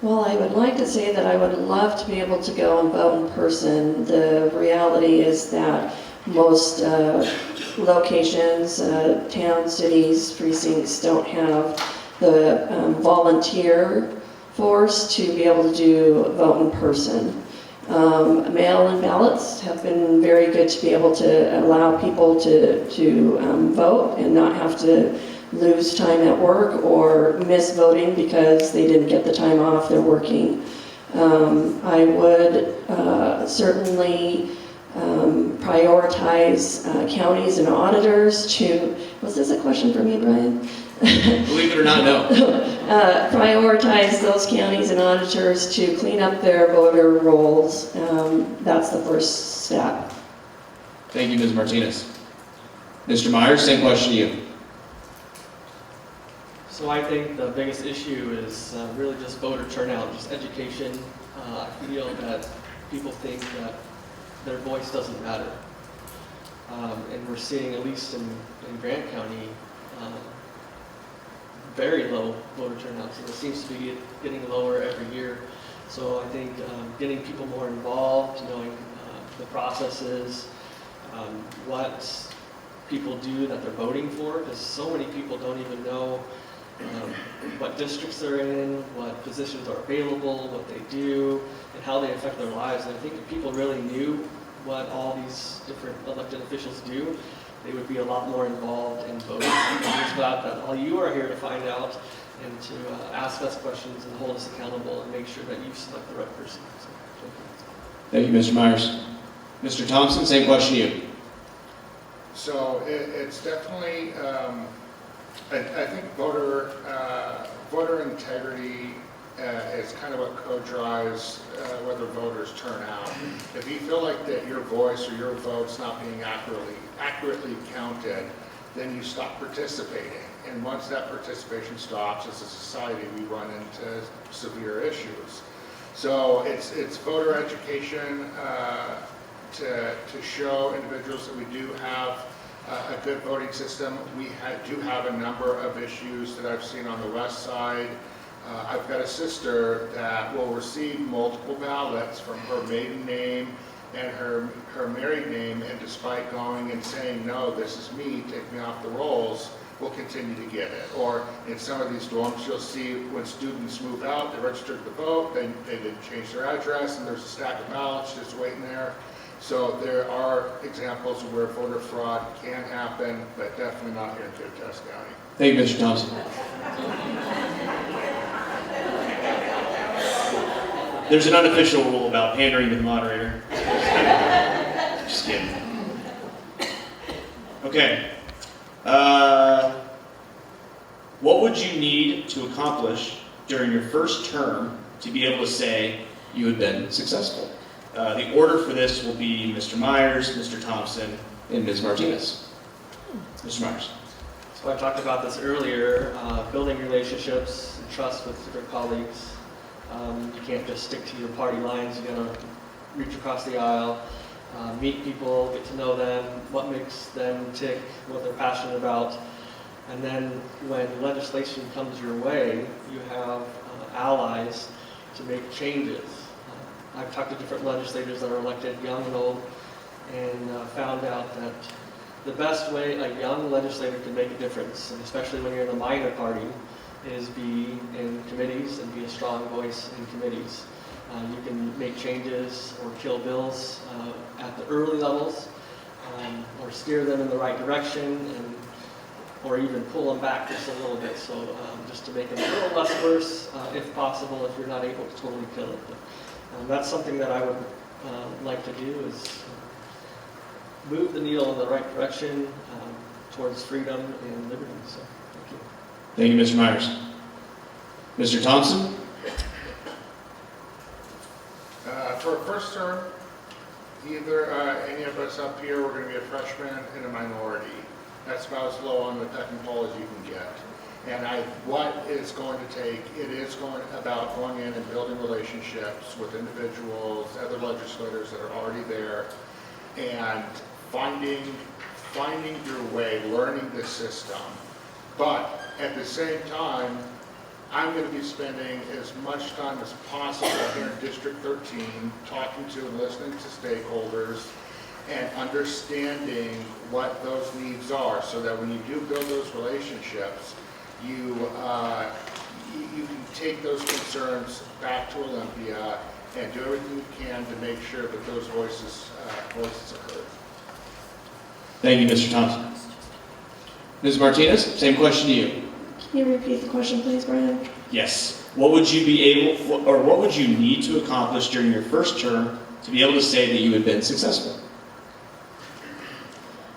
Well, I would like to say that I would love to be able to go and vote in person. The reality is that most locations, towns, cities, precincts don't have the volunteer force to be able to do vote in person. Mail-in ballots have been very good to be able to allow people to vote and not have to lose time at work or miss voting because they didn't get the time off they're working. I would certainly prioritize counties and auditors to, was this a question for me, Brian? Believe it or not, no. Prioritize those counties and auditors to clean up their voter rolls. That's the first step. Thank you, Ms. Martinez. Mr. Myers, same question to you. So I think the biggest issue is really just voter turnout, just education. I feel that people think that their voice doesn't matter. And we're seeing, at least in Grant County, very low voter turnouts, and it seems to be getting lower every year. So I think getting people more involved, knowing the processes, what people do that they're voting for, because so many people don't even know what districts they're in, what positions are available, what they do, and how they affect their lives. And I think if people really knew what all these different elected officials do, they would be a lot more involved in voting. I'm just glad that all you are here to find out, and to ask us questions and hold us accountable and make sure that you select the right person. So, thank you. Thank you, Mr. Myers. Mr. Thompson, same question to you. So it's definitely, I think voter integrity is kind of what co-drives whether voters turn out. If you feel like that your voice or your vote's not being accurately counted, then you stop participating. And once that participation stops, as a society, we run into severe issues. So it's voter education to show individuals that we do have a good voting system. We do have a number of issues that I've seen on the west side. I've got a sister that will receive multiple ballots from her maiden name and her married name, and despite going and saying, no, this is me, take me off the rolls, will continue to get it. Or in some of these dorms, you'll see when students move out, they registered to vote, they didn't change their address, and there's a stack of ballots just waiting there. So there are examples where voter fraud can happen, but definitely not here in Kittitas County. Thank you, Mr. Thompson. There's an unofficial rule about pandering to the moderator. Just kidding. Okay. What would you need to accomplish during your first term to be able to say you had been successful? The order for this will be Mr. Myers, Mr. Thompson, and Ms. Martinez. Mr. Myers. So I talked about this earlier, building relationships and trust with your colleagues. You can't just stick to your party lines. You're going to reach across the aisle, meet people, get to know them, what makes them tick, what they're passionate about. And then when legislation comes your way, you have allies to make changes. I've talked to different legislators that are elected, young and old, and found out that the best way a young legislator can make a difference, and especially when you're in a minor party, is be in committees and be a strong voice in committees. You can make changes or kill bills at the early levels, or steer them in the right direction, or even pull them back just a little bit, so just to make them a little less worse, if possible, if you're not able to totally kill it. But, that's something that I would like to do, is move the needle in the right direction towards freedom and liberty. So, thank you. Thank you, Mr. Myers. Mr. Thompson? For a first term, either any of us up here, we're going to be a freshman and a minority. That's about as low on the pecking pole as you can get. And what it's going to take, it is about going in and building relationships with individuals, other legislators that are already there, and finding your way, learning the system. But at the same time, I'm going to be spending as much time as possible here in District 13 talking to and listening to stakeholders and understanding what those needs are, so that when you do build those relationships, you can take those concerns back to Olympia and do everything you can to make sure that those voices are heard. Thank you, Mr. Thompson. Ms. Martinez, same question to you. Can you repeat the question, please, Brian? Yes. What would you what would you need to accomplish during your first term to be able to say that you had been successful?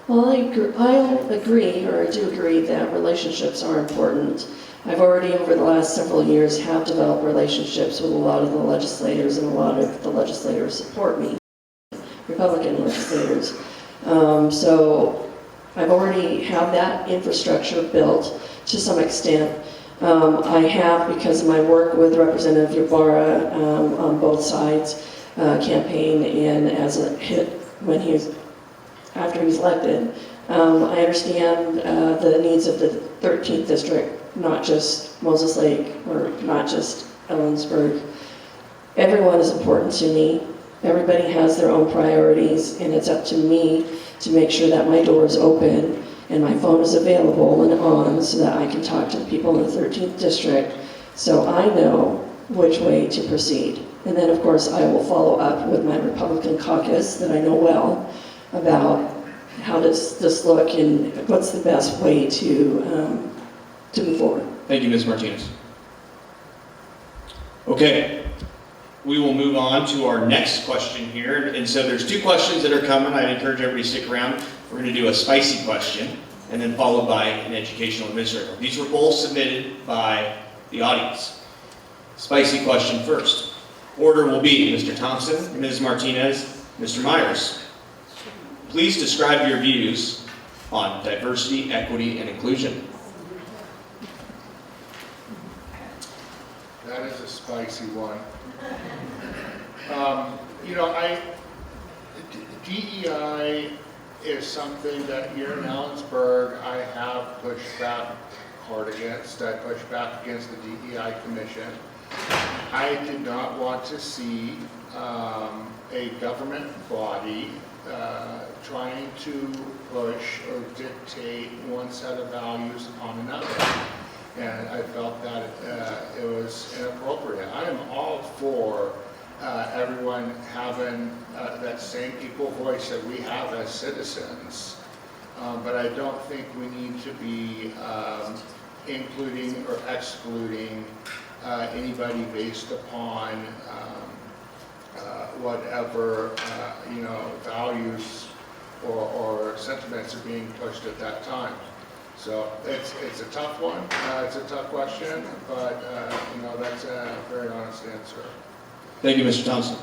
Well, I agree, or I do agree, that relationships are important. I've already, over the last several years, have developed relationships with a lot of the legislators, and a lot of the legislators support me, Republican legislators. So I've already have that infrastructure built to some extent. I have, because of my work with Representative Ybarra on both sides, campaign, and as a hit after he's elected. I understand the needs of the 13th district, not just Moses Lake or not just Ellensburg. Everyone is important to me. Everybody has their own priorities, and it's up to me to make sure that my door is open and my phone is available and on, so that I can talk to the people in the 13th district, so I know which way to proceed. And then, of course, I will follow up with my Republican caucus that I know well about how does this look and what's the best way to move forward. Thank you, Ms. Martinez. Okay, we will move on to our next question here. And so there's two questions that are coming. I'd encourage everybody to stick around. We're going to do a spicy question and then followed by an educational administrative. These were both submitted by the audience. Spicy question first. Order will be Mr. Thompson, Ms. Martinez, Mr. Myers. Please describe your views on diversity, equity, and inclusion. That is a spicy one. DEI is something that here in Ellensburg I have pushed back hard against. I pushed back against the DEI Commission. I did not want to see a government body trying to push or dictate one set of values upon another. And I felt that it was inappropriate. I am all for everyone having that same equal voice that we have as citizens. But I don't think we need to be including or excluding anybody based upon whatever values or sentiments are being pushed at that time. So it's a tough one. It's a tough question, but that's a very honest answer. Thank you, Mr. Thompson.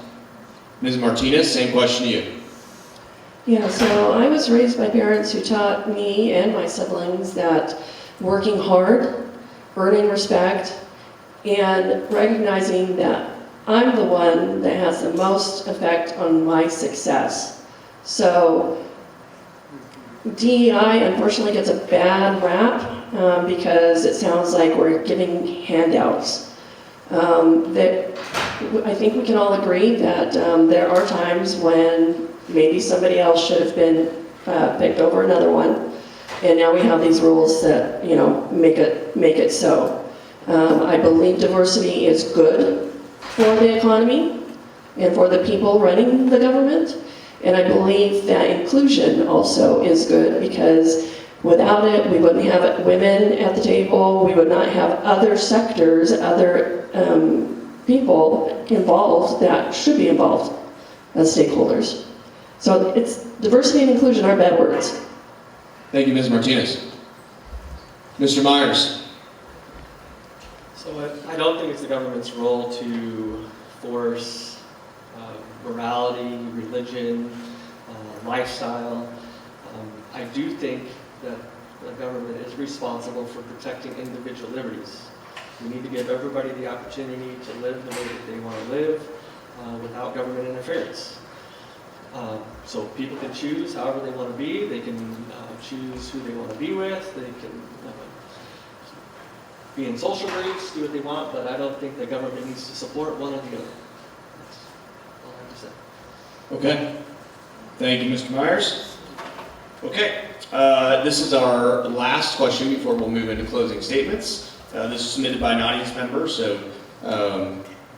Ms. Martinez, same question to you. Yeah, so I was raised by parents who taught me and my siblings that working hard, earning respect, and recognizing that I'm the one that has the most effect on my success. So DEI unfortunately gets a bad rap because it sounds like we're giving handouts. I think we can all agree that there are times when maybe somebody else should have been picked over another one, and now we have these rules that make it so. I believe diversity is good for the economy and for the people running the government. And I believe that inclusion also is good because without it, we wouldn't have women at the table. We would not have other sectors, other people involved that should be involved as stakeholders. So it's diversity and inclusion are bad words. Thank you, Ms. Martinez. Mr. Myers. So I don't think it's the government's role to force morality, religion, lifestyle. I do think that the government is responsible for protecting individual liberties. We need to give everybody the opportunity to live the way that they want to live without government interference. So people can choose however they want to be. They can choose who they want to be with. They can be in social groups, do what they want, but I don't think the government needs to support one or the other. That's all I have to say. Okay. Thank you, Mr. Myers. Okay. This is our last question before we'll move into closing statements. This is submitted by an audience member, so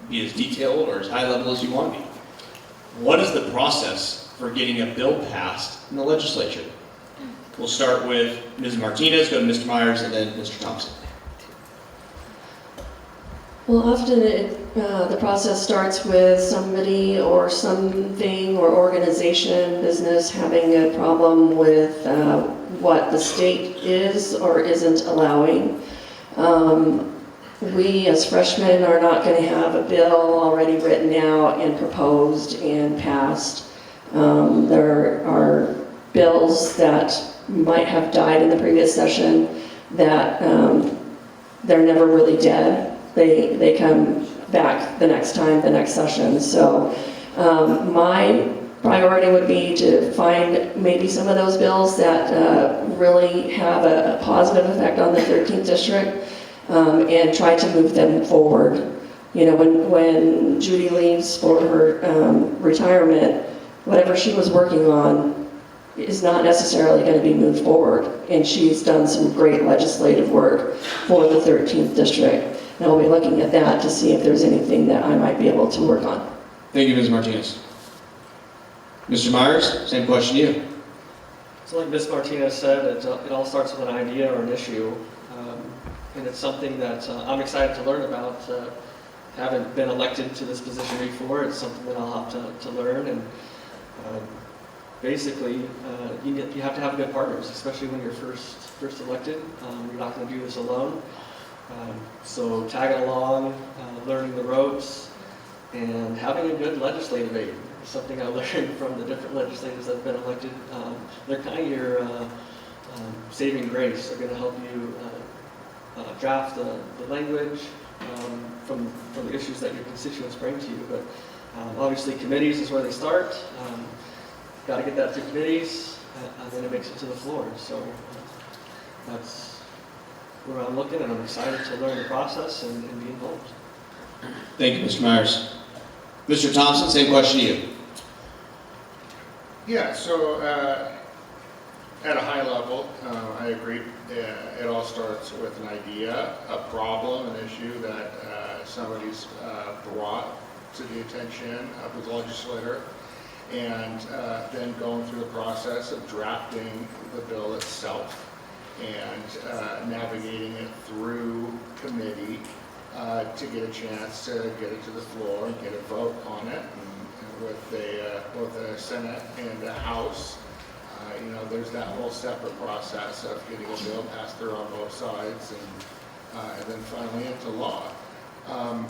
be as detailed or as high level as you want to be. What is the process for getting a bill passed in the legislature? We'll start with Ms. Martinez, go to Mr. Myers, and then Mr. Thompson. Well, often the process starts with somebody or something or organization, business having a problem with what the state is or isn't allowing. We as freshmen are not going to have a bill already written out and proposed and passed. There are bills that might have died in the previous session that they're never really dead. They come back the next time, the next session. So my priority would be to find maybe some of those bills that really have a positive effect on the 13th district and try to move them forward. You know, when Judy leaves for her retirement, whatever she was working on is not necessarily going to be moved forward. And she's done some great legislative work for the 13th district. And I'll be looking at that to see if there's anything that I might be able to work on. Thank you, Ms. Martinez. Mr. Myers, same question to you. So like Ms. Martinez said, it all starts with an idea or an issue. and it's something that I'm excited to learn about. Haven't been elected to this position before. It's something that I'll have to learn, and basically, you have to have good partners, especially when you're first elected. You're not going to do this alone. So tagging along, learning the ropes, and having a good legislative aid is something I learned from the different legislators that have been elected. They're kind of your saving grace. They're going to help you draft the language from the issues that your constituents bring to you. But obviously, committees is where they start. Got to get that to committees, and then it makes it to the floor. So that's where I'm looking, and I'm excited to learn the process and be involved. Thank you, Mr. Myers. Mr. Thompson, same question to you. Yeah, so at a high level, I agree. It all starts with an idea, a problem, an issue that somebody's brought to the attention of the legislator, and then going through the process of drafting the bill itself and navigating it through committee to get a chance to get it to the floor and get a vote on it. And with both a Senate and a House, there's that whole separate process of getting a bill passed through on both sides and then finally into law.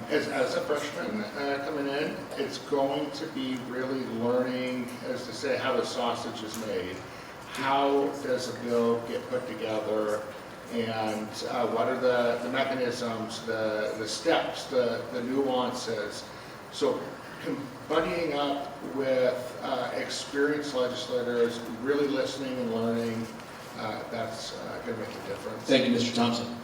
As a freshman coming in, it's going to be really learning, as to say, how the sausage is made. How does a bill get put together, and what are the mechanisms, the steps, the nuances? So buddying up with experienced legislators, really listening and learning, that's going to make a difference. Thank you, Mr. Thompson.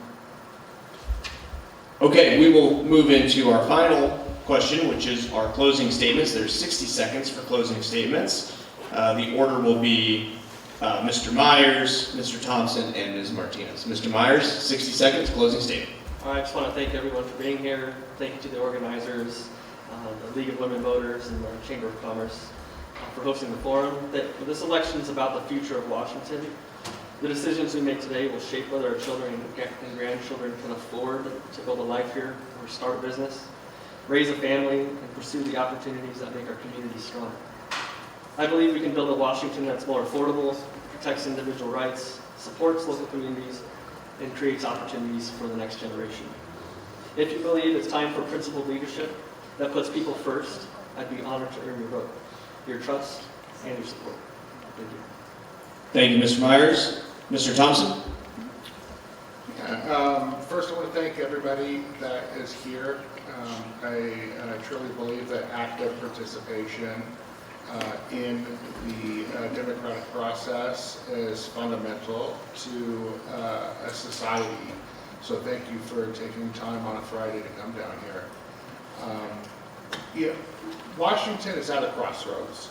Okay, we will move into our final question, which is our closing statements. There's 60 seconds for closing statements. The order will be Mr. Myers, Mr. Thompson, and Ms. Martinez. Mr. Myers, 60 seconds, closing statement. I just want to thank everyone for being here. Thank you to the organizers, the League of Women Voters, and the Chamber of Commerce for hosting the forum. This election is about the future of Washington. The decisions we make today will shape whether our children and grandchildren can afford to build a life here or start a business, raise a family, and pursue the opportunities that make our community strong. I believe we can build a Washington that's more affordable, protects individual rights, supports local communities, and creates opportunities for the next generation. If you believe it's time for principled leadership that puts people first, I'd be honored to earn your vote, your trust, and your support. Thank you. Thank you, Mr. Myers. Mr. Thompson? First, I want to thank everybody that is here. I truly believe that active participation in the democratic process is fundamental to a society. So thank you for taking time on a Friday to come down here. Washington is at a crossroads.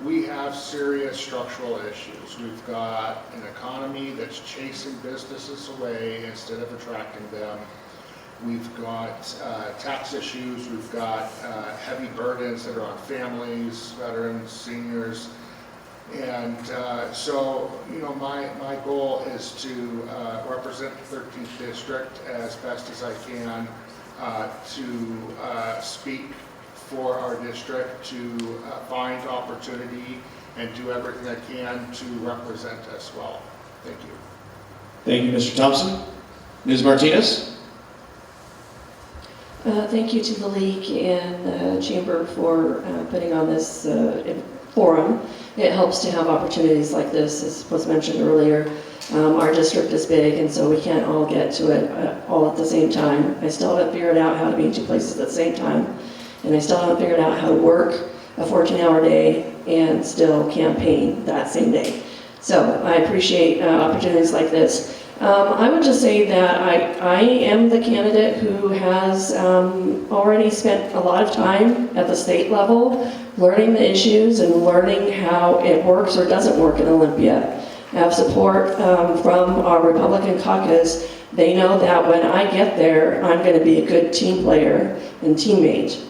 We have serious structural issues. We've got an economy that's chasing businesses away instead of attracting them. We've got tax issues. We've got heavy burdens that are on families, veterans, seniors. And so, my goal is to represent the 13th District as best as I can to speak for our district, to find opportunity and do everything I can to represent us well. Thank you. Thank you, Mr. Thompson. Ms. Martinez? Thank you to the League and the Chamber for putting on this forum. It helps to have opportunities like this, as was mentioned earlier. Our district is big, and so we can't all get to it all at the same time. I still haven't figured out how to be in two places at the same time, and I still haven't figured out how to work a 14-hour day and still campaign that same day. So I appreciate opportunities like this. I would just say that I am the candidate who has already spent a lot of time at the state level learning the issues and learning how it works or doesn't work in Olympia. I have support from our Republican caucus. They know that when I get there, I'm going to be a good team player and teammate.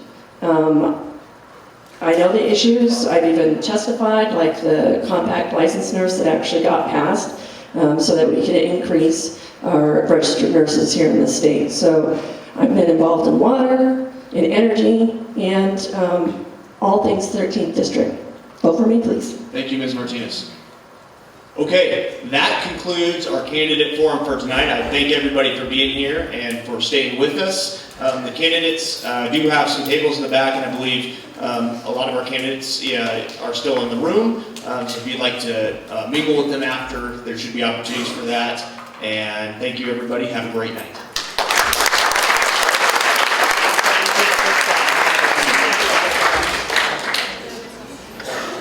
I know the issues. I've even testified, like the compact license nurse that actually got passed, so that we could increase are registered nurses here in the state. So I've been involved in water, in energy, and all things 13th District. Vote for me, please. Thank you, Ms. Martinez. Okay, that concludes our candidate forum for tonight. I thank everybody for being here and for staying with us. The candidates do have some tables in the back, and I believe a lot of our candidates are still in the room. So if you'd like to mingle with them after, there should be opportunities for that. And thank you, everybody. Have a great night.